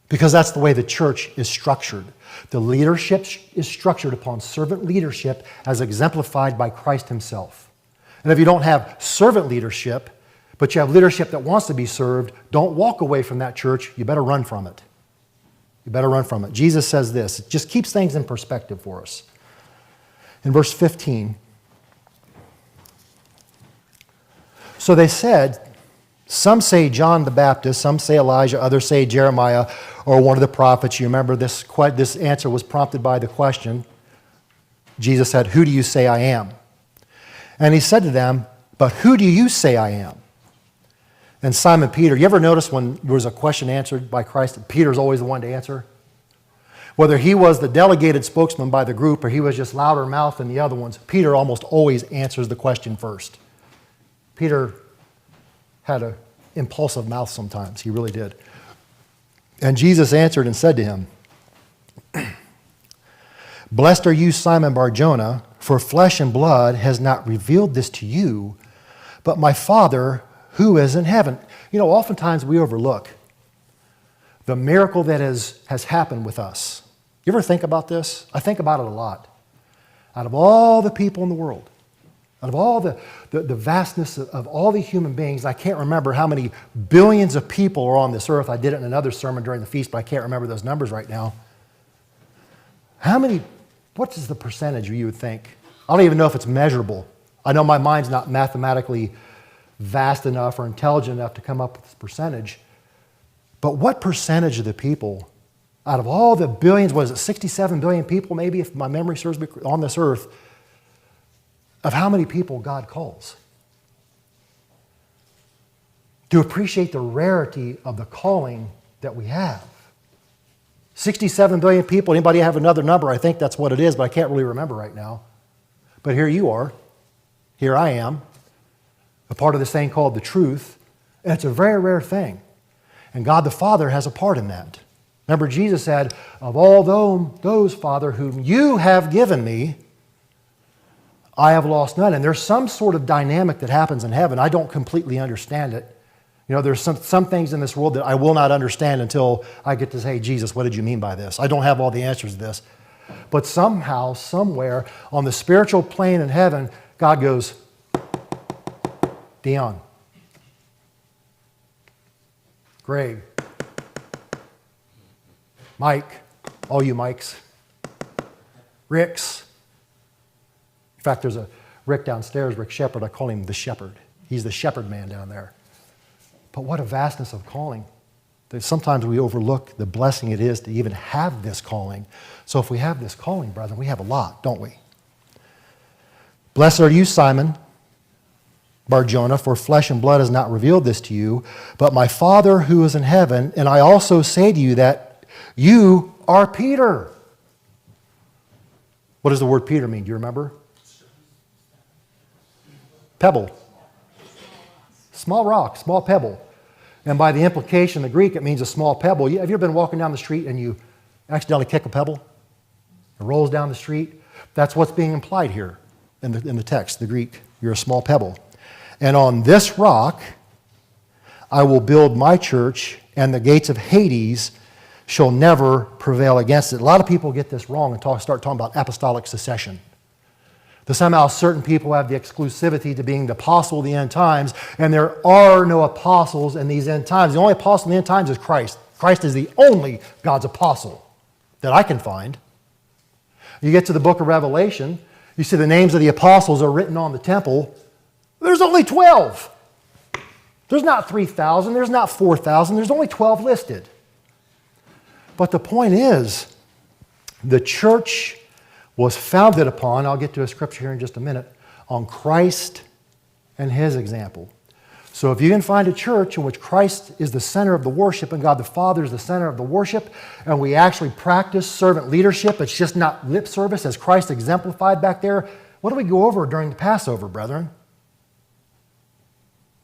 Because that's the way the church is structured. The leadership is structured upon servant leadership as exemplified by Christ Himself. And if you don't have servant leadership, but you have leadership that wants to be served, don't walk away from that church. You better run from it. You better run from it. Jesus says this. It just keeps things in perspective for us. In verse 15, so they said, some say John the Baptist, some say Elijah, others say Jeremiah or one of the prophets. You remember this answer was prompted by the question. Jesus said, who do you say I am? And He said to them, but who do you say I am? And Simon Peter, you ever notice when there was a question answered by Christ, Peter's always the one to answer? Whether he was the delegated spokesman by the group or he was just louder mouthed than the other ones, Peter almost always answers the question first. Peter had an impulsive mouth sometimes. He really did. And Jesus answered and said to him, blessed are you, Simon Bar-Jonah, for flesh and blood has not revealed this to you, but my Father who is in heaven. You know, oftentimes we overlook the miracle that has happened with us. You ever think about this? I think about it a lot. out of all the people in the world, out of all the vastness of all the human beings, I can't remember how many billions of people are on this earth. I did it in another sermon during the feast, but I can't remember those numbers right now. What is the percentage you would think? I don't even know if it's measurable. I know my mind's not mathematically vast enough or intelligent enough to come up with this percentage. But what percentage of the people, out of all the billions, what is it, 67 billion people maybe, if my memory serves me, on this earth, of how many people God calls? To appreciate the rarity of the calling that we have. 67 billion people. Anybody have another number? I think that's what it is, but I can't really remember right now. But here you are. Here I am, a part of this thing called the truth. And it's a very rare thing. And God the Father has a part in that. Remember, Jesus said, of all those, Father, whom you have given me, I have lost none. And there's some sort of dynamic that happens in heaven. I don't completely understand it. You know, there's some things in this world that I will not understand until I get to say, Jesus, what did you mean by this? I don't have all the answers to this. But somehow, somewhere, on the spiritual plane in heaven, God goes, Dion, Greg, Mike, all you Mikes, Ricks. In fact, there's a Rick downstairs, Rick Shepherd. I call him the shepherd. He's the shepherd man down there. But what a vastness of calling. That sometimes we overlook the blessing it is to even have this calling. So if we have this calling, brethren, we have a lot, don't we? Blessed are you, Simon Bar-Jonah, for flesh and blood has not revealed this to you, but my Father who is in heaven, and I also say to you that you are Peter. What does the word Peter mean? Do you remember? Pebble. Small rock, small pebble. And by the implication, the Greek, it means a small pebble. Have you ever been walking down the street and you accidentally kick a pebble? It rolls down the street. That's what's being implied here in the text, the Greek. You're a small pebble. And on this rock, I will build my church, and the gates of Hades shall never prevail against it. A lot of people get this wrong and start talking about apostolic succession. That somehow certain people have the exclusivity to being the apostle of the end times, and there are no apostles in these end times. The only apostle in the end times is Christ. Christ is the only God's apostle that I can find. You get to the book of Revelation, you see the names of the apostles are written on the temple. There's only 12. There's not 3,000, there's not 4,000, there's only 12 listed. But the point is, the church was founded upon, I'll get to a scripture here in just a minute, on Christ and His example. So if you can find a church in which Christ is the center of the worship and God the Father is the center of the worship, and we actually practice servant leadership, it's just not lip service as Christ exemplified back there. What do we go over during the Passover, brethren?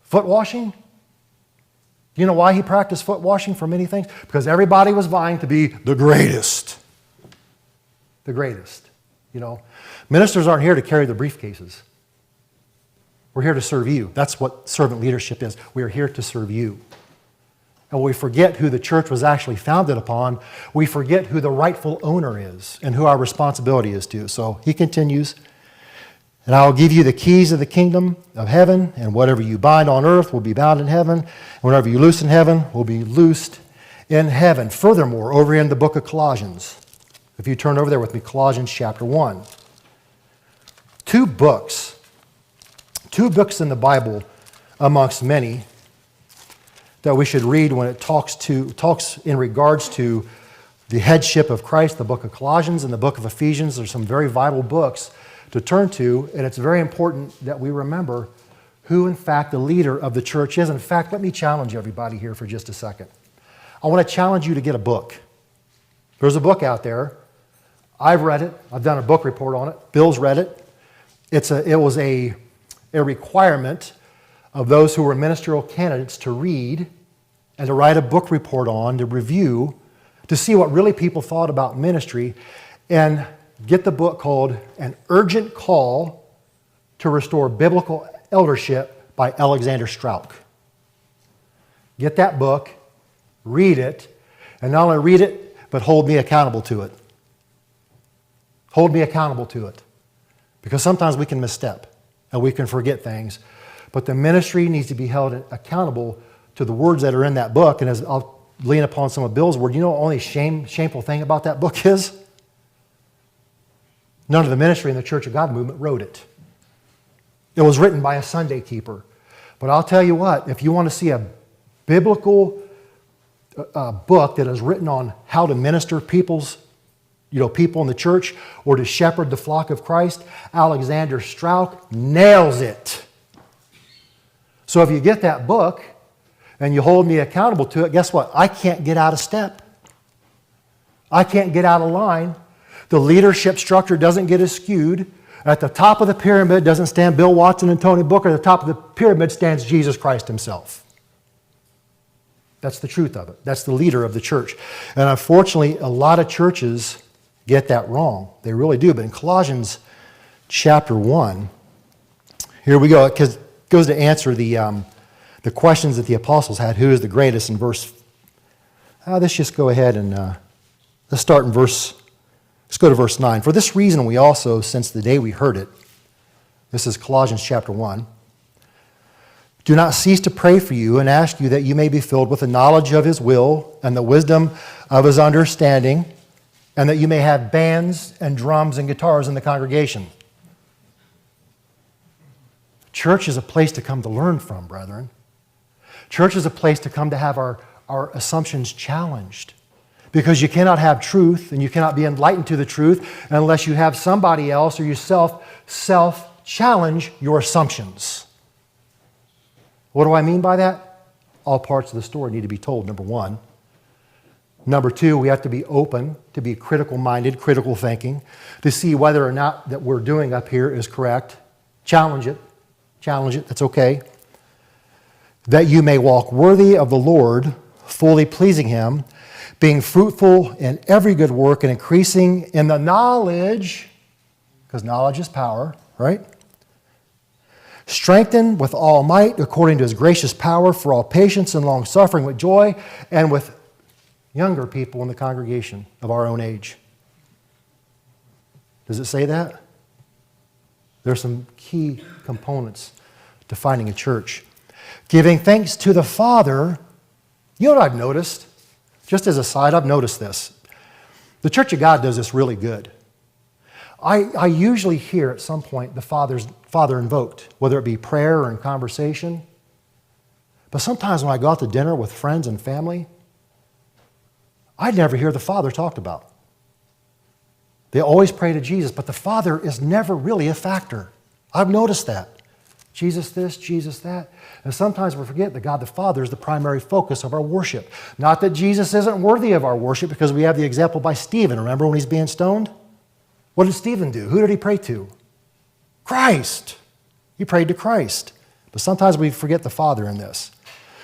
Foot washing? Do you know why He practiced foot washing for many things? Because everybody was vying to be the greatest. The greatest. You know, ministers aren't here to carry the briefcases. We're here to serve you. That's what servant leadership is. We are here to serve you. And when we forget who the church was actually founded upon, we forget who the rightful owner is and who our responsibility is to. So he continues, and I will give you the keys of the kingdom of heaven, and whatever you bind on earth will be bound in heaven, and whatever you loose in heaven will be loosed in heaven. Furthermore, over in the book of Colossians, if you turn over there with me, Colossians chapter 1. Two books in the Bible amongst many that we should read when it talks in regards to the headship of Christ, the book of Colossians and the book of Ephesians. There's some very vital books to turn to, and it's very important that we remember who, in fact, the leader of the church is. In fact, let me challenge everybody here for just a second. I want to challenge you to get a book. There's a book out there. I've read it. I've done a book report on it. Bill's read it. It was a requirement of those who were ministerial candidates to read and to write a book report on, to review, to see what really people thought about ministry, and get the book called An Urgent Call to Restore Biblical Eldership by Alexander Strauch. Get that book, read it, and not only read it, but hold me accountable to it. Hold me accountable to it. Because sometimes we can misstep and we can forget things. But the ministry needs to be held accountable to the words that are in that book. And as I'll lean upon some of Bill's word, you know what the only shameful thing about that book is? None of the ministry in the Church of God movement wrote it. It was written by a Sunday keeper. But I'll tell you what, if you want to see a biblical book that is written on how to minister people in the church or to shepherd the flock of Christ, Alexander Strauch nails it. So if you get that book and you hold me accountable to it, guess what? I can't get out of step. I can't get out of line. The leadership structure doesn't get skewed. At the top of the pyramid doesn't stand Bill Watson and Tony Buchert. At the top of the pyramid stands Jesus Christ himself. That's the truth of it. That's the leader of the church. And unfortunately, a lot of churches get that wrong. They really do. But in Colossians chapter 1, here we go. It goes to answer the questions that the apostles had. Who is the greatest in verse... let's just go ahead and let's start in verse... Let's go to verse 9. For this reason we also, since the day we heard it, this is Colossians chapter 1, do not cease to pray for you and ask you that you may be filled with the knowledge of his will and the wisdom of his understanding, and that you may have bands and drums and guitars in the congregation. Church is a place to come to learn from, brethren. Church is a place to come to have our assumptions challenged. Because you cannot have truth and you cannot be enlightened to the truth unless you have somebody else or yourself self-challenge your assumptions. What do I mean by that? All parts of the story need to be told, number one. Number two, we have to be open, to be critical-minded, critical thinking, to see whether or not that we're doing up here is correct. Challenge it, that's okay. That you may walk worthy of the Lord, fully pleasing him, being fruitful in every good work and increasing in the knowledge, because knowledge is power, right? Strengthened with all might according to his gracious power for all patience and long suffering with joy, and with younger people in the congregation of our own age. Does it say that? There are some key components to finding a church. Giving thanks to the Father. You know what I've noticed? Just as a side, I've noticed this. The Church of God does this really good. I usually hear at some point the Father invoked, whether it be prayer or in conversation. But sometimes when I go out to dinner with friends and family, I never hear the Father talked about. They always pray to Jesus, but the Father is never really a factor. I've noticed that. Jesus this, Jesus that. And sometimes we forget that God the Father is the primary focus of our worship. Not that Jesus isn't worthy of our worship, because we have the example by Stephen. Remember when he's being stoned? What did Stephen do? Who did he pray to? Christ. He prayed to Christ. But sometimes we forget the Father in this.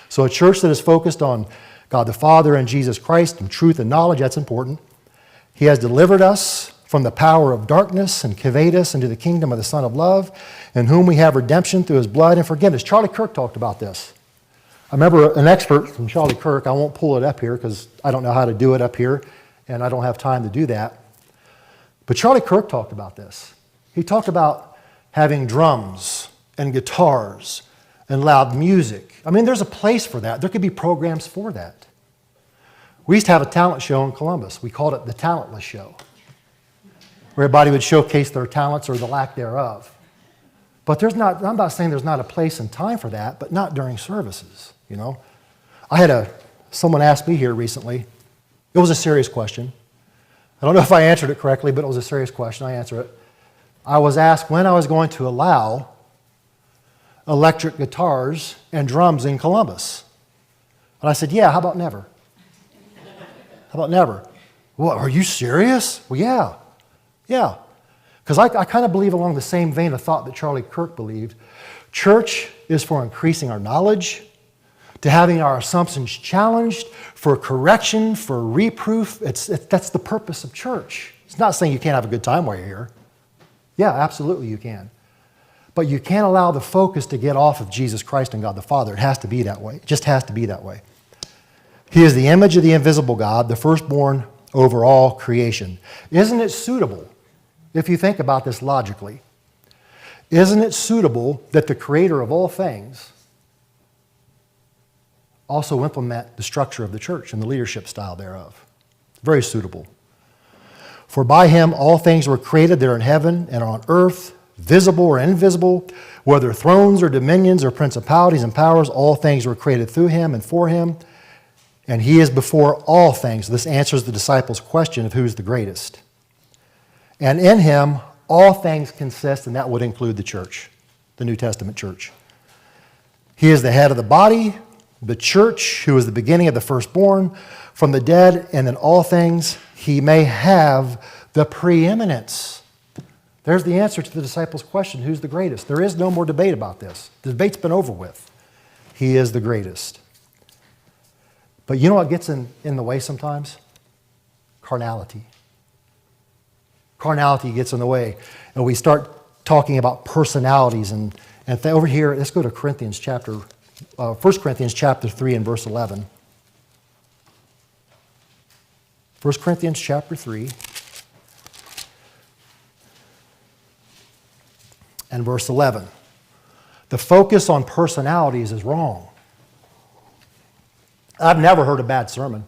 So a church that is focused on God the Father and Jesus Christ and truth and knowledge, that's important. He has delivered us from the power of darkness and conveyed us into the kingdom of the Son of Love, in whom we have redemption through his blood and forgiveness. Charlie Kirk talked about this. I remember an expert from Charlie Kirk. I won't pull it up here because I don't know how to do it up here, and I don't have time to do that. But Charlie Kirk talked about this. He talked about having drums and guitars and loud music. I mean, there's a place for that. There could be programs for that. We used to have a talent show in Columbus. We called it the Talentless Show, where everybody would showcase their talents or the lack thereof. But I'm not saying there's not a place and time for that, but not during services, you know. I had someone ask me here recently. It was a serious question. I don't know if I answered it correctly, but it was a serious question. I answered it. I was asked when I was going to allow electric guitars and drums in Columbus. And I said, yeah, how about never? How about never? What, are you serious? Well, yeah. Because I kind of believe along the same vein of thought that Charlie Kirk believed. Church is for increasing our knowledge, to having our assumptions challenged, for correction, for reproof. That's the purpose of church. It's not saying you can't have a good time while you're here. Yeah, absolutely you can. But you can't allow the focus to get off of Jesus Christ and God the Father. It has to be that way. It just has to be that way. He is the image of the invisible God, the firstborn over all creation. Isn't it suitable, if you think about this logically, isn't it suitable that the Creator of all things also implement the structure of the church and the leadership style thereof? Very suitable. For by him all things were created that are in heaven and on earth, visible or invisible, whether thrones or dominions or principalities and powers, all things were created through him and for him, and he is before all things. This answers the disciples' question of who's the greatest. And in him all things consist, and that would include the church, the New Testament church. He is the head of the body, the church, who is the beginning of the firstborn from the dead, and in all things he may have the preeminence. There's the answer to the disciples' question, who's the greatest? There is no more debate about this. The debate's been over with. He is the greatest. But you know what gets in the way sometimes? Carnality. Carnality gets in the way. And we start talking about personalities. And over here, let's go to 1 Corinthians chapter 3 and verse 11. 1 Corinthians chapter 3 and verse 11. The focus on personalities is wrong. I've never heard a bad sermon.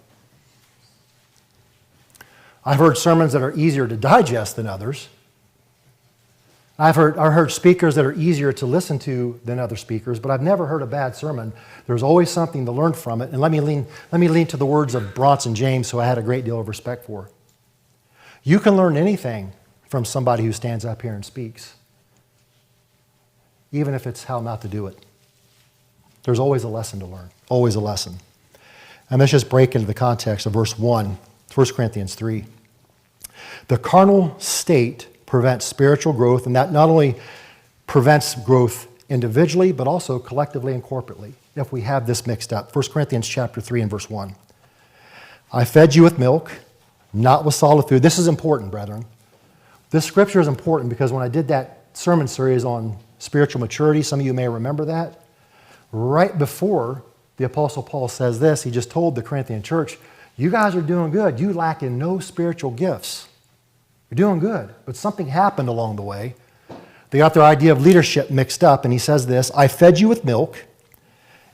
I've heard sermons that are easier to digest than others. I've heard speakers that are easier to listen to than other speakers, but I've never heard a bad sermon. There's always something to learn from it. And let me lean to the words of Bronson James, who I had a great deal of respect for. You can learn anything from somebody who stands up here and speaks, even if it's how not to do it. There's always a lesson to learn, always a lesson. And let's just break into the context of verse 1, 1 Corinthians 3. The carnal state prevents spiritual growth, and that not only prevents growth individually, but also collectively and corporately, if we have this mixed up. 1 Corinthians chapter 3 and verse 1. I fed you with milk, not with solid food. This is important, brethren. This scripture is important because when I did that sermon series on spiritual maturity, some of you may remember that, right before the Apostle Paul says this, he just told the Corinthian church, you guys are doing good. You lack in no spiritual gifts. You're doing good. But something happened along the way. They got their idea of leadership mixed up, and he says this, I fed you with milk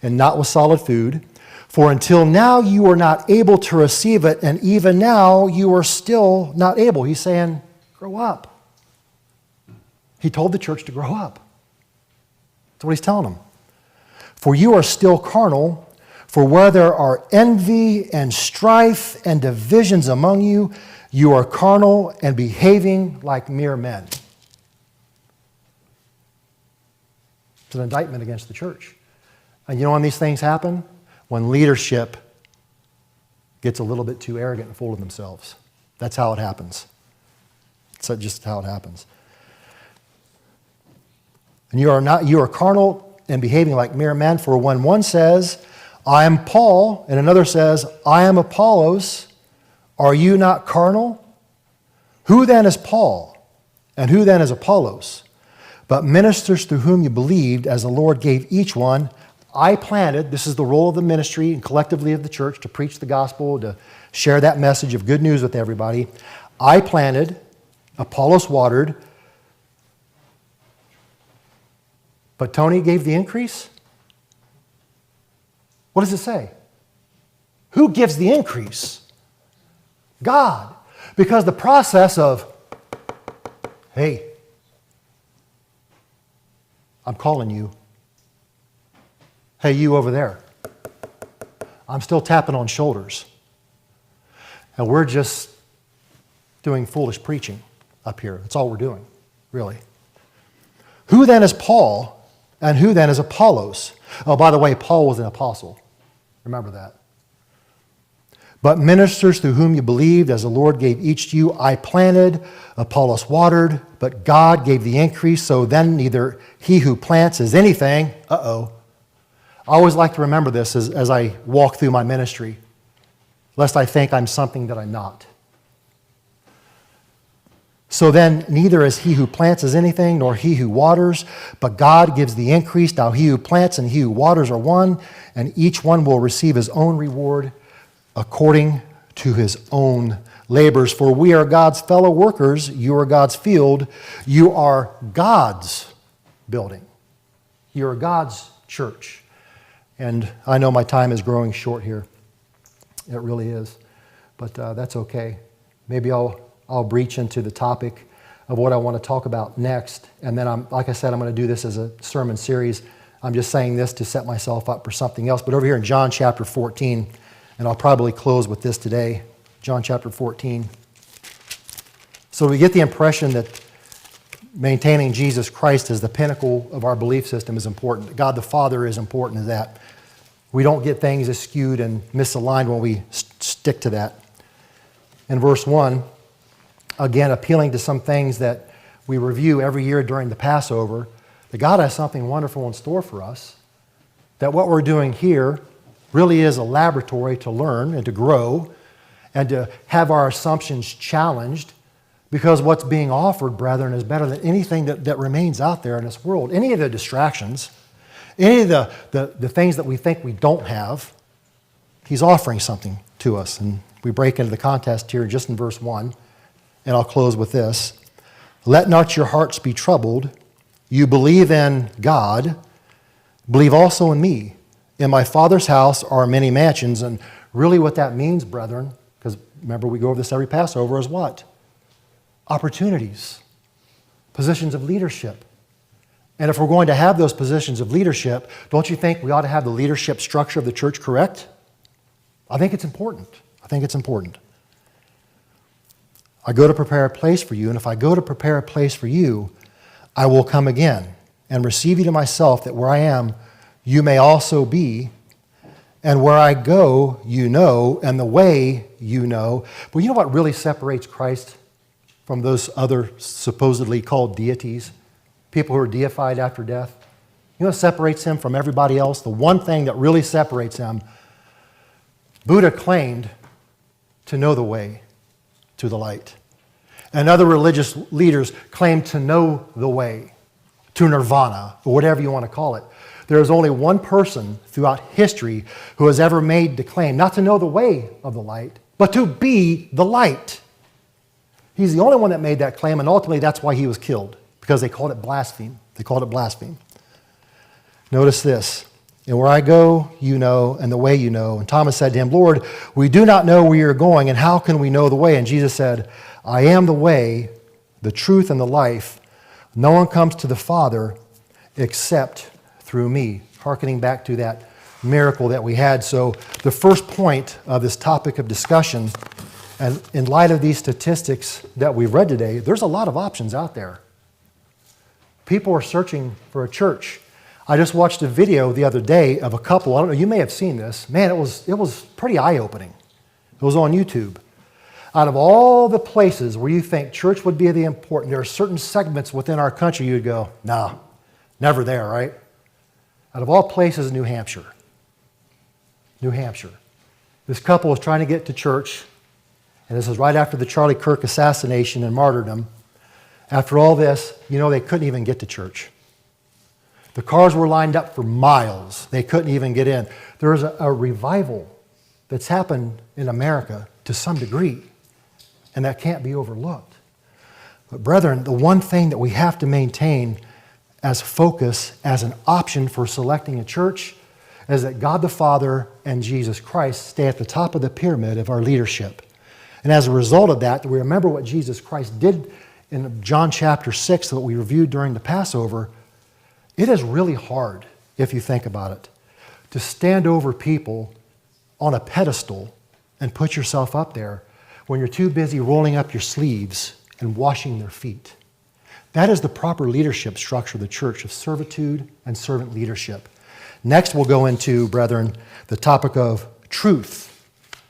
and not with solid food, for until now you were not able to receive it, and even now you are still not able. He's saying, grow up. He told the church to grow up. That's what he's telling them. For you are still carnal, for where there are envy and strife and divisions among you, you are carnal and behaving like mere men. It's an indictment against the church. And you know when these things happen? When leadership gets a little bit too arrogant and full of themselves. That's how it happens. That's just how it happens. And you are carnal and behaving like mere men, for when one says, I am Paul, and another says, I am Apollos, are you not carnal? Who then is Paul? And who then is Apollos? But ministers through whom you believed, as the Lord gave each one. I planted, this is the role of the ministry and collectively of the church, to preach the gospel, to share that message of good news with everybody. I planted, Apollos watered, but Tony gave the increase? What does it say? Who gives the increase? God. Because the process of, hey, I'm calling you. Hey, you over there. I'm still tapping on shoulders. And we're just doing foolish preaching up here. That's all we're doing, really. Who then is Paul, and who then is Apollos? Oh, by the way, Paul was an apostle. Remember that. But ministers through whom you believed, as the Lord gave each to you, I planted, Apollos watered, but God gave the increase, so then neither he who plants is anything. I always like to remember this as I walk through my ministry, lest I think I'm something that I'm not. So then neither is he who plants is anything, nor he who waters, but God gives the increase. Now he who plants and he who waters are one, and each one will receive his own reward according to his own labors. For we are God's fellow workers. You are God's field. You are God's building. You're God's church. And I know my time is growing short here. It really is. But that's okay. Maybe I'll breach into the topic of what I want to talk about next. And then, like I said, I'm going to do this as a sermon series. I'm just saying this to set myself up for something else. But over here in John chapter 14, and I'll probably close with this today, John chapter 14. So we get the impression that maintaining Jesus Christ as the pinnacle of our belief system is important. God the Father is important to that. We don't get things skewed and misaligned when we stick to that. In verse 1, again, appealing to some things that we review every year during the Passover, that God has something wonderful in store for us, that what we're doing here really is a laboratory to learn and to grow and to have our assumptions challenged, because what's being offered, brethren, is better than anything that remains out there in this world. Any of the distractions, any of the things that we think we don't have, He's offering something to us. And we break into the context here just in verse 1, and I'll close with this. Let not your hearts be troubled. You believe in God, believe also in me. In my Father's house are many mansions. And really what that means, brethren, because remember we go over this every Passover, is what? Opportunities, positions of leadership. And if we're going to have those positions of leadership, don't you think we ought to have the leadership structure of the church correct? I think it's important. I go to prepare a place for you, and if I go to prepare a place for you, I will come again and receive you to myself, that where I am, you may also be, and where I go, you know, and the way you know. But you know what really separates Christ from those other supposedly called deities, people who are deified after death? You know what separates him from everybody else? The one thing that really separates him, Buddha claimed to know the way to the light. And other religious leaders claimed to know the way to nirvana, or whatever you want to call it. There is only one person throughout history who has ever made the claim not to know the way of the light, but to be the light. He's the only one that made that claim, and ultimately that's why he was killed, because they called it blaspheme. Notice this. And where I go, you know, and the way you know. And Thomas said to him, Lord, we do not know where you're going, and how can we know the way? And Jesus said, I am the way, the truth, and the life. No one comes to the Father except through me. Hearkening back to that miracle that we had. So the first point of this topic of discussion, and in light of these statistics that we've read today, there's a lot of options out there. People are searching for a church. I just watched a video the other day of a couple. I don't know, you may have seen this. Man, it was pretty eye-opening. It was on YouTube. Out of all the places where you think church would be the important, there are certain segments within our country you'd go, nah, never there, right? Out of all places, New Hampshire. This couple was trying to get to church, and this was right after the Charlie Kirk assassination and martyrdom. After all this, you know, they couldn't even get to church. The cars were lined up for miles. They couldn't even get in. There is a revival that's happened in America to some degree, and that can't be overlooked. But brethren, the one thing that we have to maintain as focus, as an option for selecting a church, is that God the Father and Jesus Christ stay at the top of the pyramid of our leadership. And as a result of that, we remember what Jesus Christ did in John chapter 6 that we reviewed during the Passover. It is really hard, if you think about it, to stand over people on a pedestal and put yourself up there when you're too busy rolling up your sleeves and washing their feet. That is the proper leadership structure of the church, of servitude and servant leadership. Next, we'll go into, brethren, the topic of truth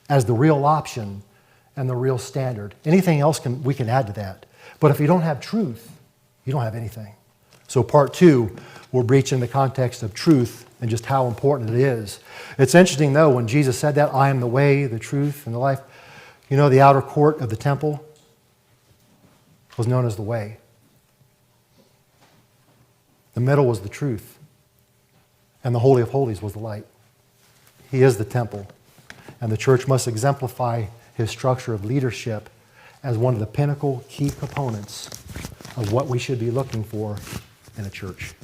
as the real option and the real standard. Anything else we can add to that. But if you don't have truth, you don't have anything. So part 2, we'll breach in the context of truth and just how important it is. It's interesting, though, when Jesus said that, I am the way, the truth, and the life. You know, the outer court of the temple was known as the way. The middle was the truth. And the Holy of Holies was the light. He is the temple. And the church must exemplify his structure of leadership as one of the pinnacle key components of what we should be looking for in a church.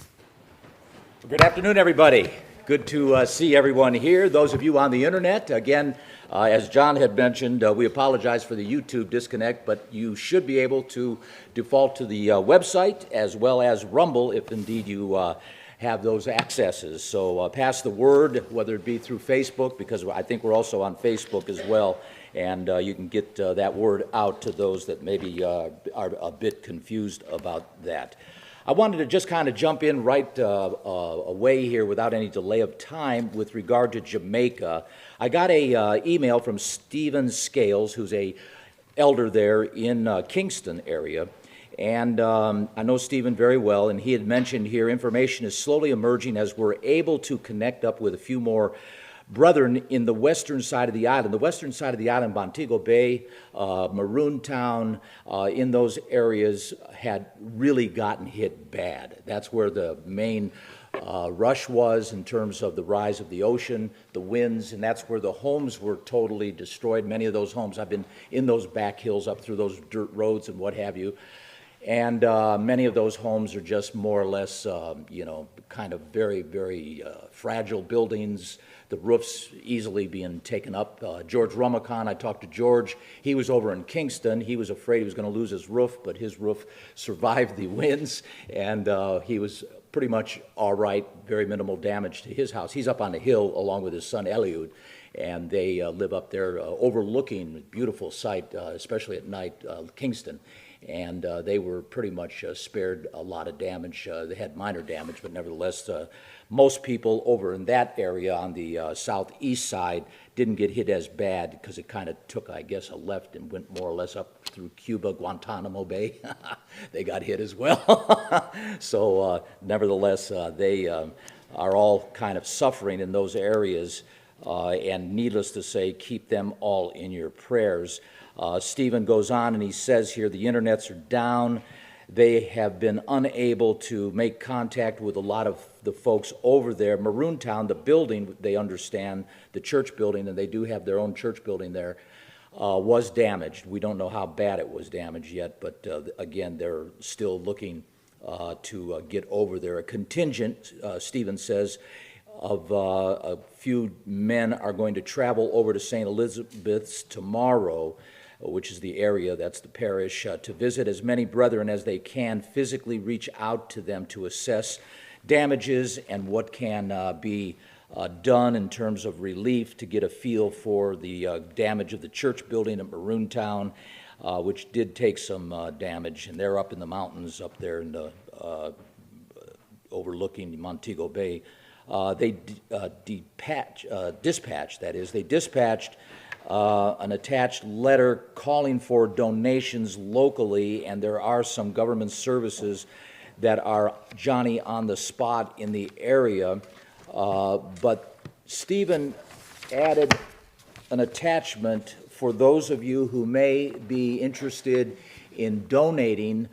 Good afternoon, everybody. Good to see everyone here. Those of you on the internet, again, as John had mentioned, we apologize for the YouTube disconnect, but you should be able to default to the website as well as Rumble if indeed you have those accesses. So pass the word, whether it be through Facebook, because I think we're also on Facebook as well, and you can get that word out to those that maybe are a bit confused about that. I wanted to just kind of jump in right away here without any delay of time with regard to Jamaica. I got a email from Stephen Scales, who's a elder there in Kingston area, and I know Stephen very well, and he had mentioned here information is slowly emerging as we're able to connect up with a few more brethren in the western side of the island. The western side of the island, Montego Bay, Maroon Town, in those areas had really gotten hit bad. That's where the main rush was in terms of the rise of the ocean, the winds, and that's where the homes were totally destroyed. Many of those homes, I've been in those back hills up through those dirt roads and what have you, and many of those homes are just more or less, kind of very, very fragile buildings. The roofs easily being taken up. George Rumacon, I talked to George. He was over in Kingston. He was afraid he was going to lose his roof, but his roof survived the winds, and he was pretty much all right, very minimal damage to his house. He's up on the hill along with his son Eliud, and they live up there overlooking a beautiful sight, especially at night, Kingston. And they were pretty much spared a lot of damage. They had minor damage, but nevertheless, most people over in that area on the southeast side didn't get hit as bad because it kind of took, I guess, a left and went more or less up through Cuba, Guantanamo Bay. They got hit as well. So nevertheless, they are all kind of suffering in those areas. And needless to say, keep them all in your prayers. Stephen goes on and he says here, the internets are down. They have been unable to make contact with a lot of the folks over there. Maroon Town, the building, they understand, the church building, and they do have their own church building there, was damaged. We don't know how bad it was damaged yet, but again, they're still looking to get over there. A contingent, Stephen says, of a few men are going to travel over to St. Elizabeth's tomorrow, which is the area, that's the parish, to visit as many brethren as they can, physically reach out to them to assess damages and what can be done in terms of relief to get a feel for the damage of the church building at Maroon Town, which did take some damage, and they're up in the mountains up there in the overlooking Montego Bay. They dispatched an attached letter calling for donations locally, and there are some government services that are Johnny on the spot in the area. But Stephen added an attachment for those of you who may be interested in donating.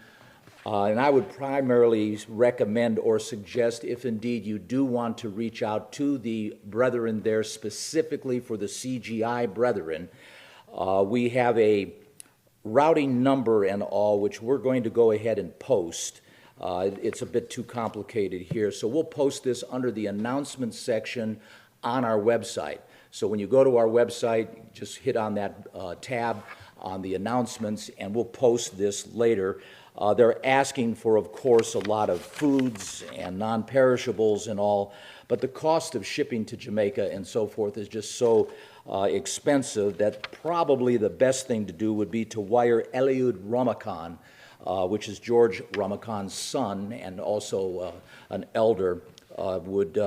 And I would primarily recommend or suggest, if indeed you do want to reach out to the brethren there specifically for the CGI brethren, we have a routing number and all, which we're going to go ahead and post. It's a bit too complicated here, so we'll post this under the announcements section on our website. So when you go to our website, just hit on that tab on the announcements, and we'll post this later. They're asking for, of course, a lot of foods and non-perishables and all, but the cost of shipping to Jamaica and so forth is just so expensive that probably the best thing to do would be to wire Eliud Rumacon, which is George Rumacon's son and also an elder, would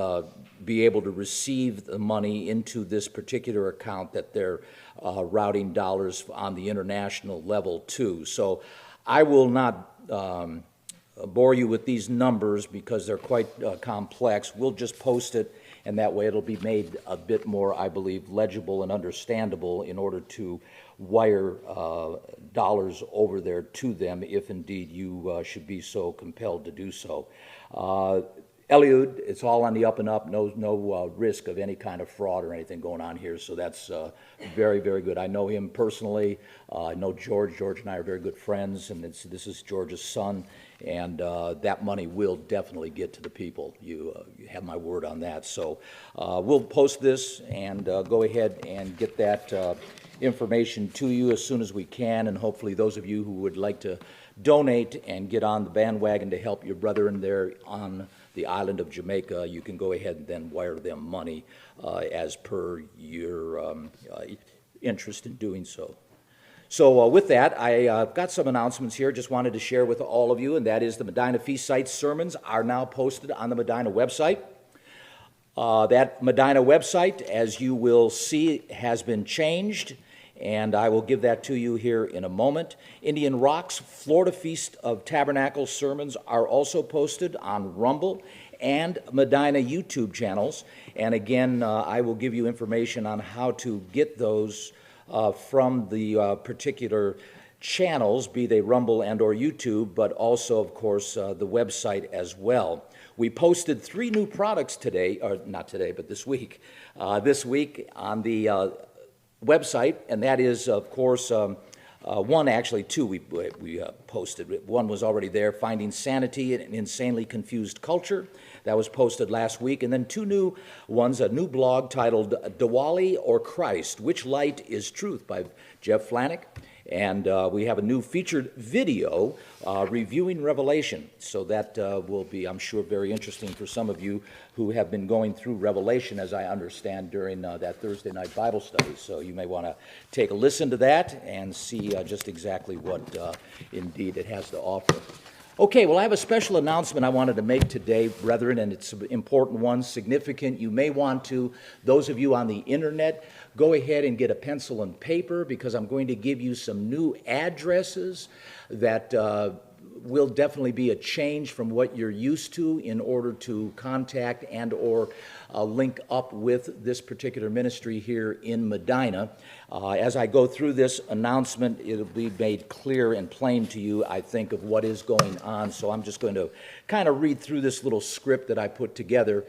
be able to receive the money into this particular account that they're routing dollars on the international level to. So I will not bore you with these numbers because they're quite complex. We'll just post it, and that way it'll be made a bit more, I believe, legible and understandable in order to wire dollars over there to them if indeed you should be so compelled to do so. Eliud, it's all on the up and up, no risk of any kind of fraud or anything going on here, so that's very, very good. I know him personally. I know George. George and I are very good friends, and this is George's son, and that money will definitely get to the people. You have my word on that. So we'll post this and go ahead and get that information to you as soon as we can, and hopefully those of you who would like to donate and get on the bandwagon to help your brethren there on the island of Jamaica, you can go ahead and then wire them money as per your interest in doing so. So with that, I've got some announcements here. Just wanted to share with all of you, and that is the Medina Feast Site sermons are now posted on the Medina website. That Medina website, as you will see, has been changed, and I will give that to you here in a moment. Indian Rock's Florida Feast of Tabernacles sermons are also posted on Rumble and Medina YouTube channels. And again, I will give you information on how to get those from the particular channels, be they Rumble and or YouTube, but also, of course, the website as well. We posted 3 new products today, or not today, but this week on the website, and that is, of course, one, actually 2 we posted. One was already there, Finding Sanity in an Insanely Confused Culture. That was posted last week. And then 2 new ones, a new blog titled Diwali or Christ, Which Light is Truth by Jeff Flanick. And we have a new featured video reviewing Revelation. So that will be, I'm sure, very interesting for some of you who have been going through Revelation, as I understand, during that Thursday night Bible study. So you may want to take a listen to that and see just exactly what indeed it has to offer. Okay, well, I have a special announcement I wanted to make today, brethren, and it's an important one, significant. You may want to, those of you on the internet, go ahead and get a pencil and paper, because I'm going to give you some new addresses that will definitely be a change from what you're used to in order to contact and or link up with this particular ministry here in Medina. As I go through this announcement, it'll be made clear and plain to you, I think, of what is going on. So I'm just going to kind of read through this little script that I put together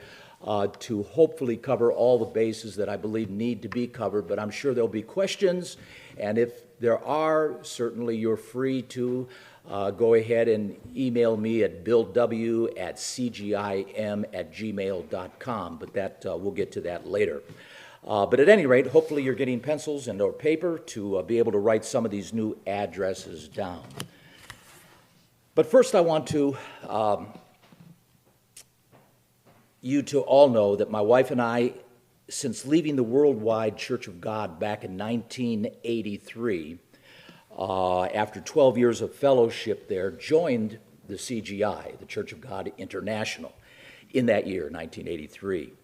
to hopefully cover all the bases that I believe need to be covered, but I'm sure there'll be questions, and if there are, certainly you're free to go ahead and email me at billw@cgim@gmail.com, but that we'll get to that later. But at any rate, hopefully you're getting pencils and or paper to be able to write some of these new addresses down. But first I want to you to all know that my wife and I, since leaving the Worldwide Church of God back in 1983, after 12 years of fellowship there, joined the CGI, the Church of God International, in that year, 1983.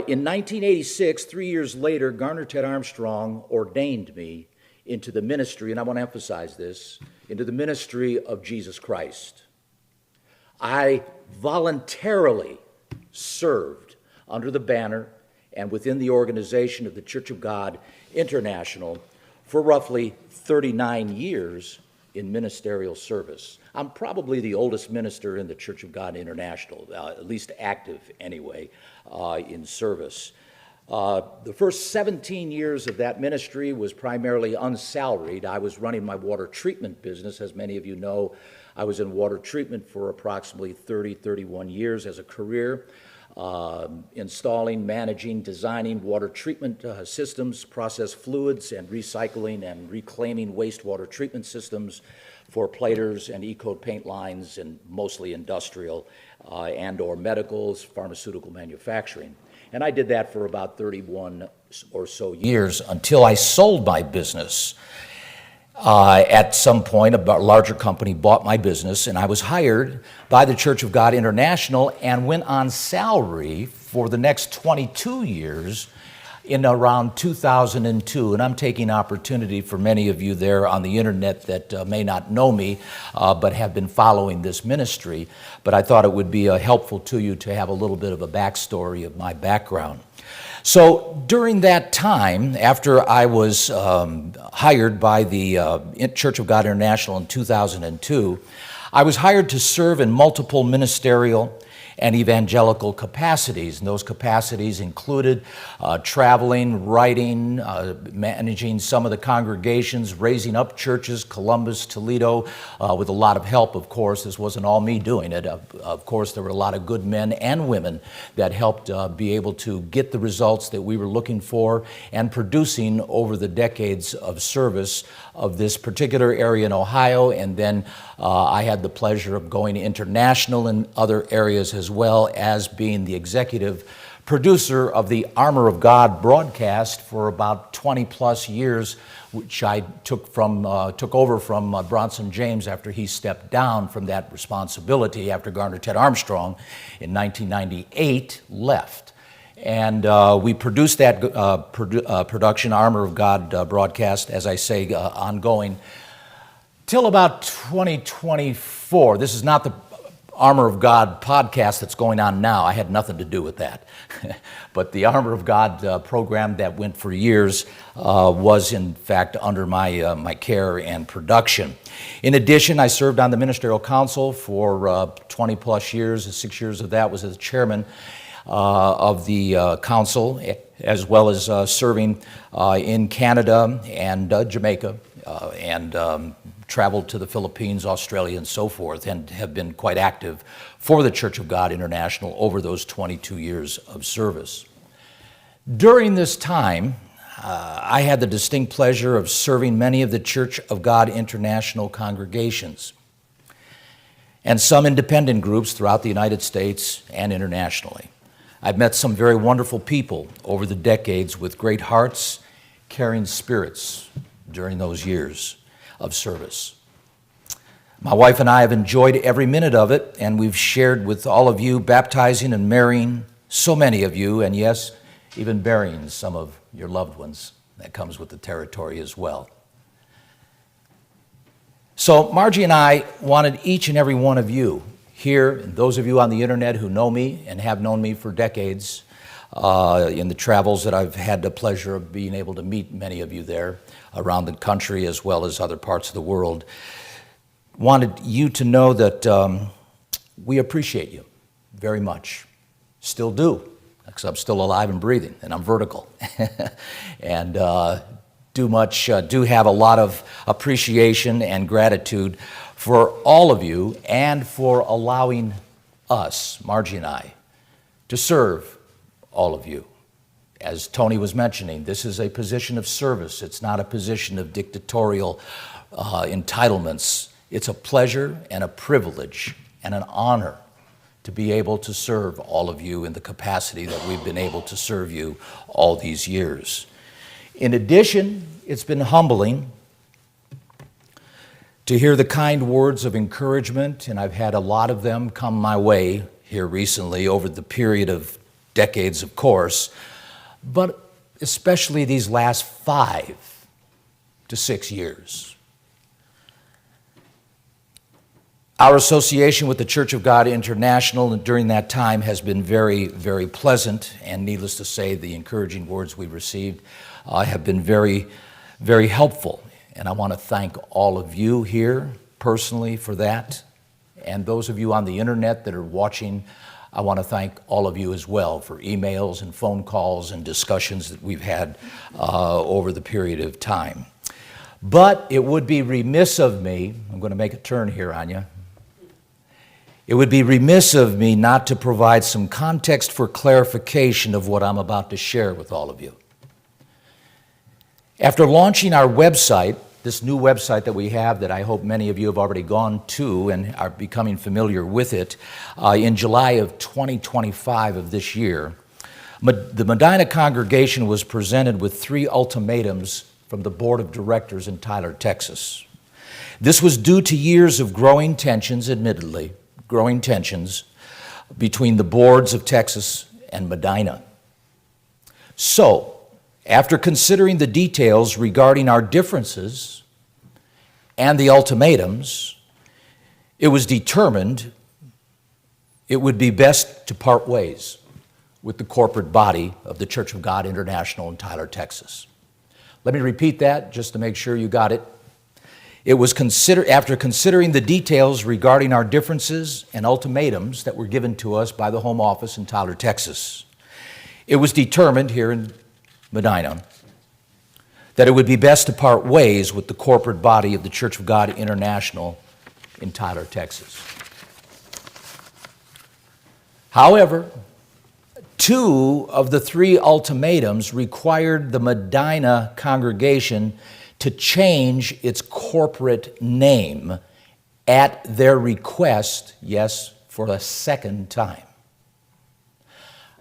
In 1986, 3 years later, Garner Ted Armstrong ordained me into the ministry, and I want to emphasize this, into the ministry of Jesus Christ. I voluntarily served under the banner and within the organization of the Church of God International for roughly 39 years in ministerial service. I'm probably the oldest minister in the Church of God International, at least active anyway, in service. The first 17 years of that ministry was primarily unsalaried. I was running my water treatment business. As many of you know, I was in water treatment for approximately 31 years as a career, installing, managing, designing water treatment systems, process fluids, and recycling and reclaiming wastewater treatment systems for platers and E-coat paint lines, and mostly industrial and or medicals, pharmaceutical manufacturing. And I did that for about 31 or so years until I sold my business. At some point, a larger company bought my business, and I was hired by the Church of God International and went on salary for the next 22 years in around 2002. And I'm taking opportunity for many of you there on the internet that may not know me, but have been following this ministry. But I thought it would be helpful to you to have a little bit of a backstory of my background. So during that time, after I was hired by the Church of God International in 2002, I was hired to serve in multiple ministerial and evangelical capacities. And those capacities included traveling, writing, managing some of the congregations, raising up churches, Columbus, Toledo, with a lot of help, of course. This wasn't all me doing it. Of course, there were a lot of good men and women that helped be able to get the results that we were looking for and producing over the decades of service of this particular area in Ohio. And then I had the pleasure of going international in other areas as well as being the executive producer of the Armor of God broadcast for about 20 plus years, which I took over from Bronson James after he stepped down from that responsibility after Garner Ted Armstrong in 1998 left. And we produced that production, Armor of God broadcast, as I say, ongoing, till about 2024. This is not the Armor of God podcast that's going on now. I had nothing to do with that. But the Armor of God program that went for years was, in fact, under my care and production. In addition, I served on the Ministerial Council for 20 plus years. 6 years of that was as chairman of the council, as well as serving in Canada and Jamaica, and traveled to the Philippines, Australia, and so forth, and have been quite active for the Church of God International over those 22 years of service. During this time, I had the distinct pleasure of serving many of the Church of God International congregations and some independent groups throughout the United States and internationally. I've met some very wonderful people over the decades with great hearts, caring spirits during those years of service. My wife and I have enjoyed every minute of it, and we've shared with all of you, baptizing and marrying so many of you, and yes, even burying some of your loved ones. That comes with the territory as well. So Margie and I wanted each and every one of you here, and those of you on the internet who know me and have known me for decades, in the travels that I've had the pleasure of being able to meet many of you there around the country as well as other parts of the world, wanted you to know that we appreciate you very much. Still do, because I'm still alive and breathing, and I'm vertical. And do have a lot of appreciation and gratitude for all of you and for allowing us, Margie and I, to serve all of you. As Tony was mentioning, this is a position of service. It's not a position of dictatorial entitlements. It's a pleasure and a privilege and an honor to be able to serve all of you in the capacity that we've been able to serve you all these years. In addition, it's been humbling to hear the kind words of encouragement, and I've had a lot of them come my way here recently over the period of decades, of course, but especially these last 5 to 6 years. Our association with the Church of God International during that time has been very, very pleasant, and needless to say, the encouraging words we received have been very, very helpful. And I want to thank all of you here personally for that. And those of you on the internet that are watching, I want to thank all of you as well for emails and phone calls and discussions that we've had over the period of time. But it would be remiss of me, I'm going to make a turn here on you. It would be remiss of me not to provide some context for clarification of what I'm about to share with all of you. After launching our website, this new website that we have that I hope many of you have already gone to and are becoming familiar with it, in July of 2025 of this year, the Medina congregation was presented with 3 ultimatums from the board of directors in Tyler, Texas. This was due to years of growing tensions, admittedly, growing tensions between the boards of Texas and Medina. So, after considering the details regarding our differences and the ultimatums, it was determined it would be best to part ways with the corporate body of the Church of God International in Tyler, Texas. Let me repeat that just to make sure you got it. It was after considering the details regarding our differences and ultimatums that were given to us by the Home Office in Tyler, Texas, it was determined here in Medina that it would be best to part ways with the corporate body of the Church of God International in Tyler, Texas. However, 2 of the 3 ultimatums required the Medina congregation to change its corporate name at their request, yes, for a second time.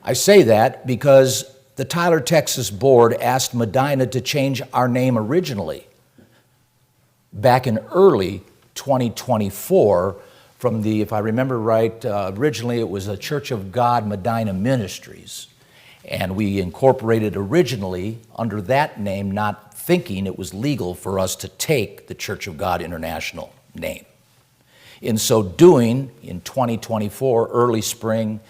I say that because the Tyler, Texas board asked Medina to change our name originally back in early 2024 from the, if I remember right, originally it was a Church of God Medina Ministries. And we incorporated originally under that name, not thinking it was legal for us to take the Church of God International name. In so doing, in 2024, early spring,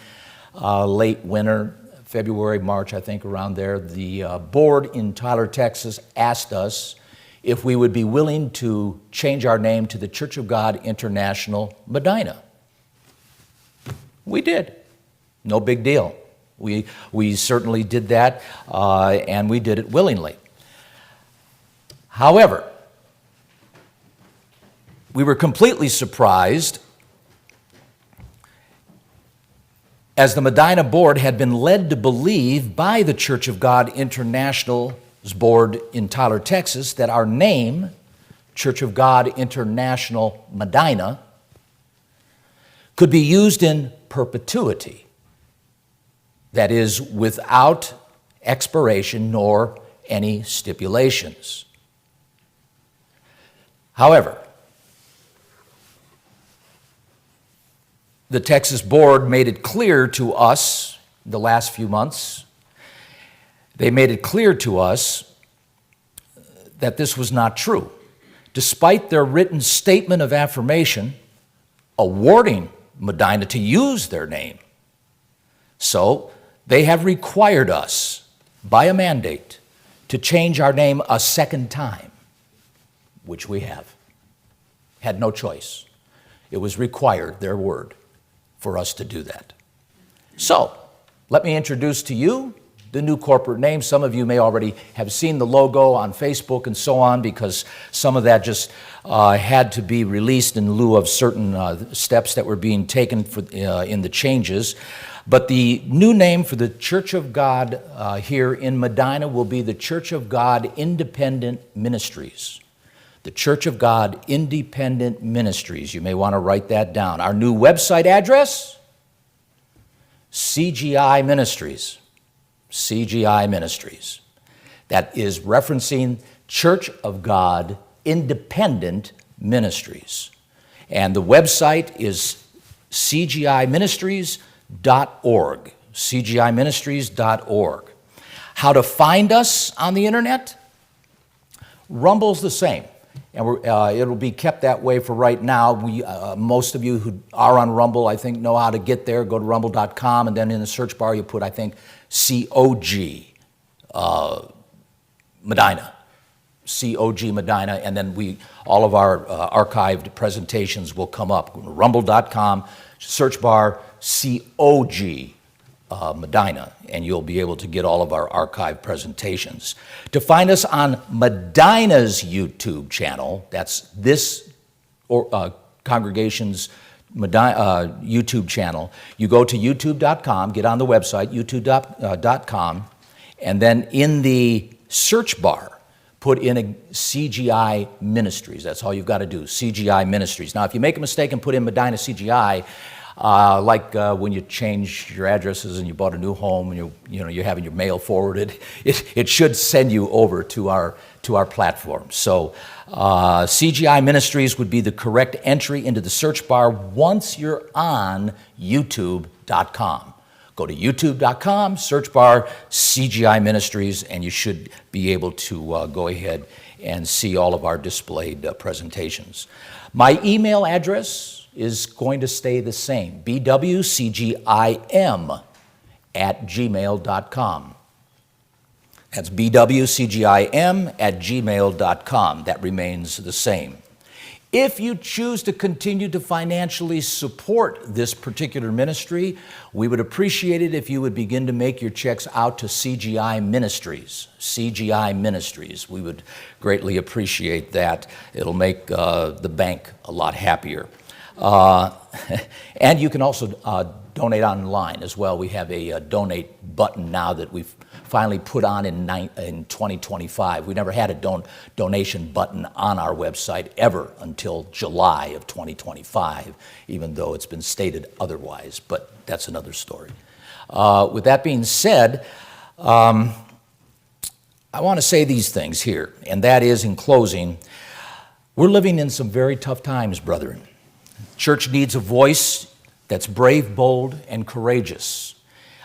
late winter, February, March, I think around there, the board in Tyler, Texas asked us if we would be willing to change our name to the Church of God International Medina. We did. No big deal. We certainly did that, and we did it willingly. However, we were completely surprised as the Medina board had been led to believe by the Church of God International's board in Tyler, Texas, that our name, Church of God International Medina, could be used in perpetuity. That is, without expiration nor any stipulations. However, the Texas board made it clear to us the last few months, they made it clear to us that this was not true. Despite their written statement of affirmation awarding Medina to use their name. So they have required us by a mandate to change our name a second time, which we have. Had no choice. It was required, their word, for us to do that. So, let me introduce to you the new corporate name. Some of you may already have seen the logo on Facebook and so on, because some of that just had to be released in lieu of certain steps that were being taken in the changes. But the new name for the Church of God here in Medina will be the Church of God Independent Ministries. The Church of God Independent Ministries. You may want to write that down. Our new website address, CGI Ministries. CGI Ministries. That is referencing Church of God Independent Ministries. And the website is cgiministries.org. cgiministries.org. How to find us on the internet? Rumble's the same. And it'll be kept that way for right now. Most of you who are on Rumble, I think, know how to get there. Go to rumble.com, and then in the search bar you put, I think, COG Medina. COG Medina, and then all of our archived presentations will come up. Rumble.com, search bar COG Medina, and you'll be able to get all of our archived presentations. To find us on Medina's YouTube channel, that's this congregation's YouTube channel, you go to youtube.com, get on the website, youtube.com, and then in the search bar, put in a CGI Ministries. That's all you've got to do, CGI Ministries. Now, if you make a mistake and put in Medina CGI, when you change your addresses and you bought a new home and you're having your mail forwarded, it should send you over to our platform. So CGI Ministries would be the correct entry into the search bar once you're on youtube.com. Go to youtube.com, search bar CGI Ministries, and you should be able to go ahead and see all of our displayed presentations. My email address is going to stay the same, bwcgim@gmail.com. That's bwcgim@gmail.com. That remains the same. If you choose to continue to financially support this particular ministry, we would appreciate it if you would begin to make your checks out to CGI Ministries. CGI Ministries. We would greatly appreciate that. It'll make the bank a lot happier. And you can also donate online as well. We have a donate button now that we've finally put on in 2025. We never had a donation button on our website ever until July of 2025, even though it's been stated otherwise, but that's another story. With that being said, I want to say these things here, and that is, in closing, we're living in some very tough times, brethren. Church needs a voice that's brave, bold, and courageous.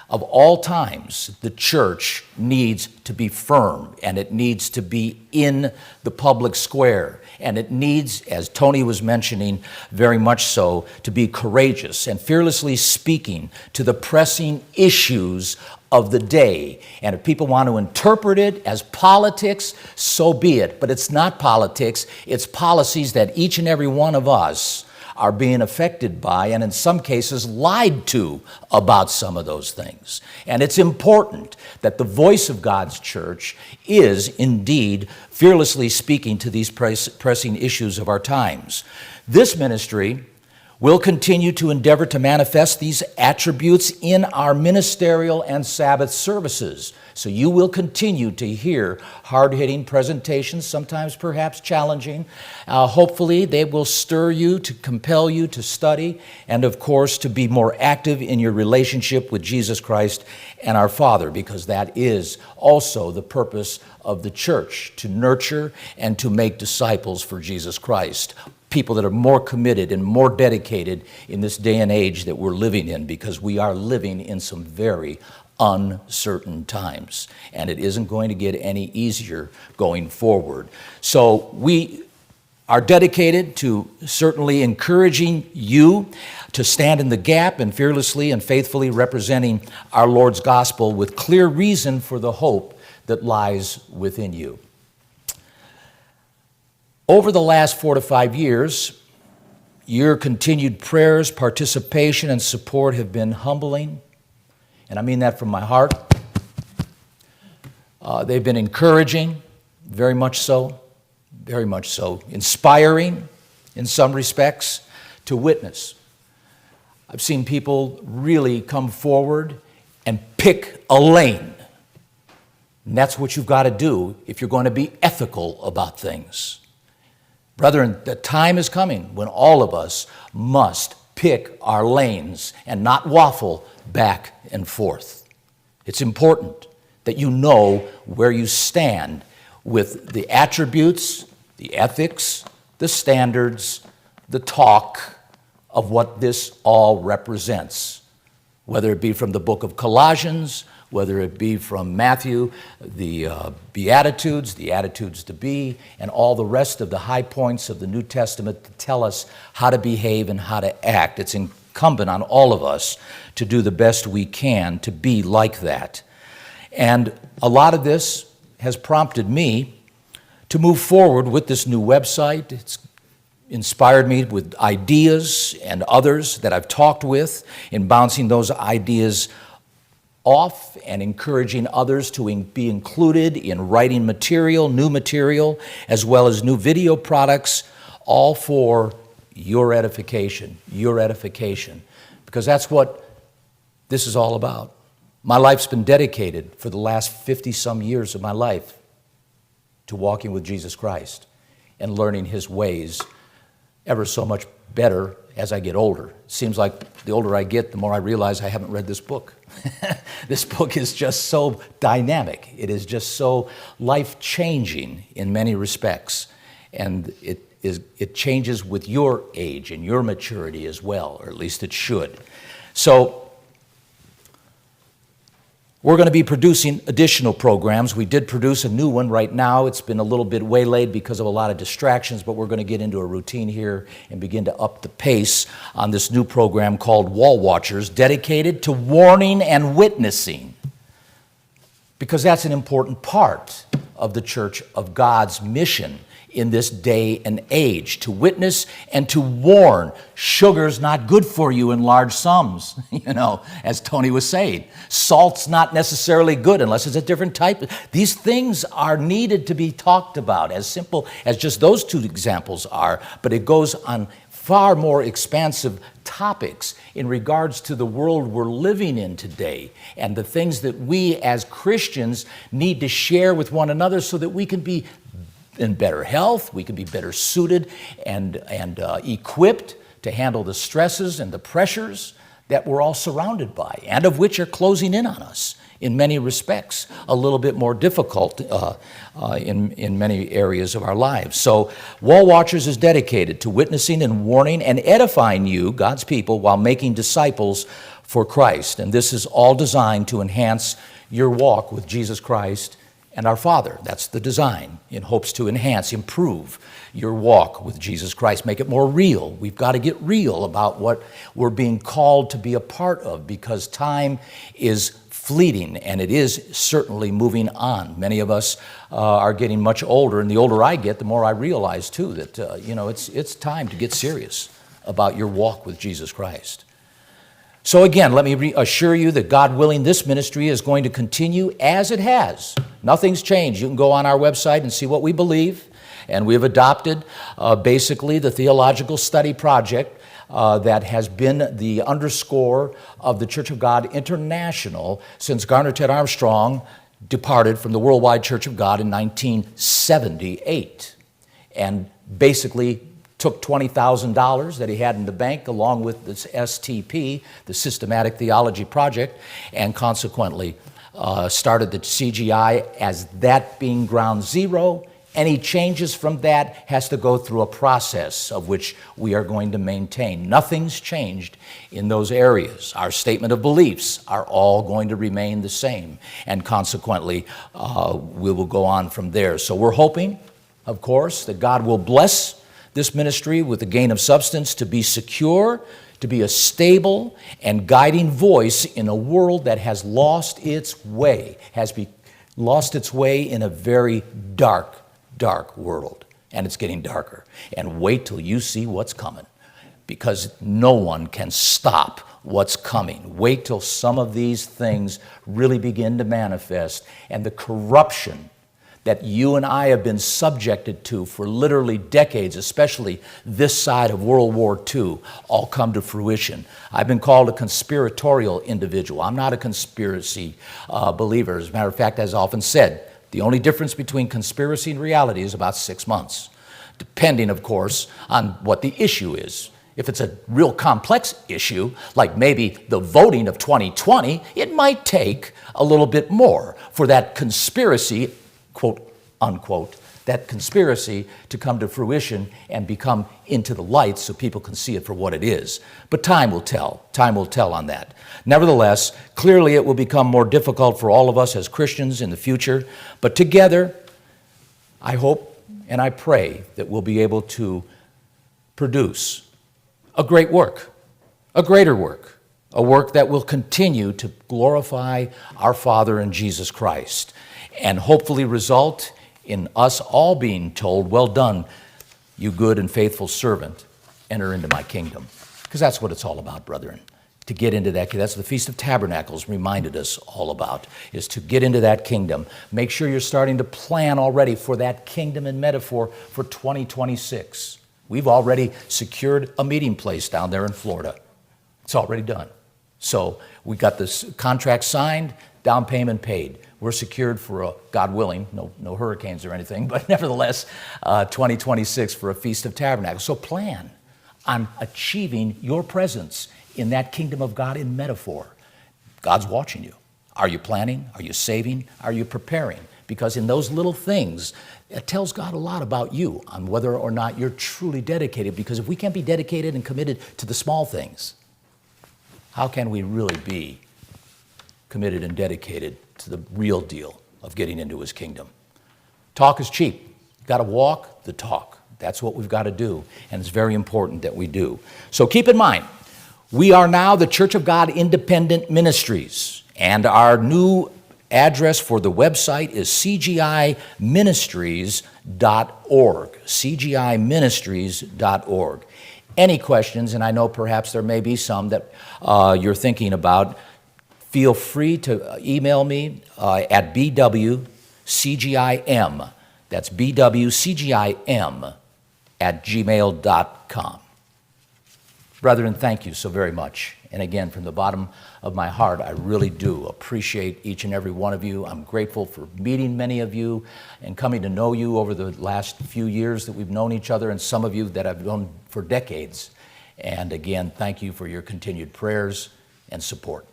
Of all times, the church needs to be firm, and it needs to be in the public square, and it needs, as Tony was mentioning, very much so, to be courageous and fearlessly speaking to the pressing issues of the day. And if people want to interpret it as politics, so be it. But it's not politics, it's policies that each and every one of us are being affected by, and in some cases lied to about some of those things. And it's important that the voice of God's church is indeed fearlessly speaking to these pressing issues of our times. This ministry will continue to endeavor to manifest these attributes in our ministerial and Sabbath services. So you will continue to hear hard-hitting presentations, sometimes perhaps challenging. Hopefully they will stir you, to compel you to study, and of course to be more active in your relationship with Jesus Christ and our Father, because that is also the purpose of the church, to nurture and to make disciples for Jesus Christ. People that are more committed and more dedicated in this day and age that we're living in, because we are living in some very uncertain times, and it isn't going to get any easier going forward. So we are dedicated to certainly encouraging you to stand in the gap and fearlessly and faithfully representing our Lord's gospel with clear reason for the hope that lies within you. Over the last 4 to 5 years, your continued prayers, participation, and support have been humbling, and I mean that from my heart. They've been encouraging, very much so, inspiring in some respects to witness. I've seen people really come forward and pick a lane, and that's what you've got to do if you're going to be ethical about things. Brethren, the time is coming when all of us must pick our lanes and not waffle back and forth. It's important that you know where you stand with the attributes, the ethics, the standards, the talk of what this all represents, whether it be from the book of Colossians, whether it be from Matthew, the Beatitudes, the attitudes to be, and all the rest of the high points of the New Testament to tell us how to behave and how to act. It's incumbent on all of us to do the best we can to be like that. And a lot of this has prompted me to move forward with this new website. It's inspired me with ideas and others that I've talked with in bouncing those ideas off and encouraging others to be included in writing material, new material, as well as new video products, all for your edification, because that's what this is all about. My life's been dedicated for the last 50-some years of my life to walking with Jesus Christ and learning His ways ever so much better as I get older. It seems like the older I get, the more I realize I haven't read this book. This book is just so dynamic. It is just so life-changing in many respects. And it changes with your age and your maturity as well, or at least it should. So we're going to be producing additional programs. We did produce a new one right now. It's been a little bit waylaid because of a lot of distractions, but we're going to get into a routine here and begin to up the pace on this new program called Wall Watchers, dedicated to warning and witnessing, because that's an important part of the Church of God's mission, in this day and age, to witness and to warn. Sugar's not good for you in large sums, as Tony was saying. Salt's not necessarily good unless it's a different type. These things are needed to be talked about, as simple as just those two examples are, but it goes on far more expansive topics in regards to the world we're living in today and the things that we as Christians need to share with one another so that we can be in better health, we can be better suited and equipped to handle the stresses and the pressures that we're all surrounded by and of which are closing in on us in many respects, a little bit more difficult in many areas of our lives. So Wall Watchers is dedicated to witnessing and warning and edifying you, God's people, while making disciples for Christ. And this is all designed to enhance your walk with Jesus Christ and our Father. That's the design, in hopes to enhance, improve your walk with Jesus Christ, make it more real. We've got to get real about what we're being called to be a part of, because time is fleeting, and it is certainly moving on. Many of us are getting much older, and the older I get, the more I realize, too, that it's time to get serious about your walk with Jesus Christ. So again, let me assure you that God willing, this ministry is going to continue as it has. Nothing's changed. You can go on our website and see what we believe, and we have adopted basically the theological study project that has been the underscore of the Church of God International since Garner Ted Armstrong departed from the Worldwide Church of God in 1978, and basically took $20,000 that he had in the bank along with this STP, the Systematic Theology Project, and consequently started the CGI as that being ground zero. Any changes from that has to go through a process of which we are going to maintain. Nothing's changed in those areas. Our statement of beliefs are all going to remain the same, and consequently, we will go on from there. So we're hoping, of course, that God will bless this ministry with the gain of substance to be secure, to be a stable and guiding voice in a world that has lost its way, lost its way in a very dark world, and it's getting darker. And wait till you see what's coming, because no one can stop what's coming. Wait till some of these things really begin to manifest, and the corruption that you and I have been subjected to for literally decades, especially this side of World War II, all come to fruition. I've been called a conspiratorial individual. I'm not a conspiracy believer. As a matter of fact, as often said, the only difference between conspiracy and reality is about 6 months, depending, of course, on what the issue is. If it's a real complex issue, like maybe the voting of 2020, it might take a little bit more for that conspiracy, quote unquote, that conspiracy to come to fruition and become into the light so people can see it for what it is. But time will tell. Time will tell on that. Nevertheless, clearly it will become more difficult for all of us as Christians in the future, but together, I hope and I pray that we'll be able to produce a great work, a greater work, a work that will continue to glorify our Father in Jesus Christ, and hopefully result in us all being told, "Well done, you good and faithful servant, enter into my kingdom." Because that's what it's all about, brethren. To get into that, that's the Feast of Tabernacles reminded us all about, is to get into that kingdom. Make sure you're starting to plan already for that kingdom in metaphor for 2026. We've already secured a meeting place down there in Florida. It's already done. So we got this contract signed, down payment paid. We're secured for, God willing, no hurricanes or anything, but nevertheless, 2026 for a Feast of Tabernacles. So plan on achieving your presence in that kingdom of God in metaphor. God's watching you. Are you planning? Are you saving? Are you preparing? Because in those little things, it tells God a lot about you on whether or not you're truly dedicated. Because if we can't be dedicated and committed to the small things, how can we really be committed and dedicated to the real deal of getting into his kingdom? Talk is cheap. You've got to walk the talk. That's what we've got to do, and it's very important that we do. So keep in mind, we are now the Church of God Independent Ministries, and our new address for the website is cgiministries.org, cgiministries.org. Any questions, and I know perhaps there may be some that you're thinking about, feel free to email me at bwcgim, that's bwcgim @gmail.com. Brethren, thank you so very much. And again, from the bottom of my heart, I really do appreciate each and every one of you. I'm grateful for meeting many of you and coming to know you over the last few years that we've known each other, and some of you that I've known for decades. And again, thank you for your continued prayers and support.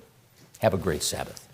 Have a great Sabbath.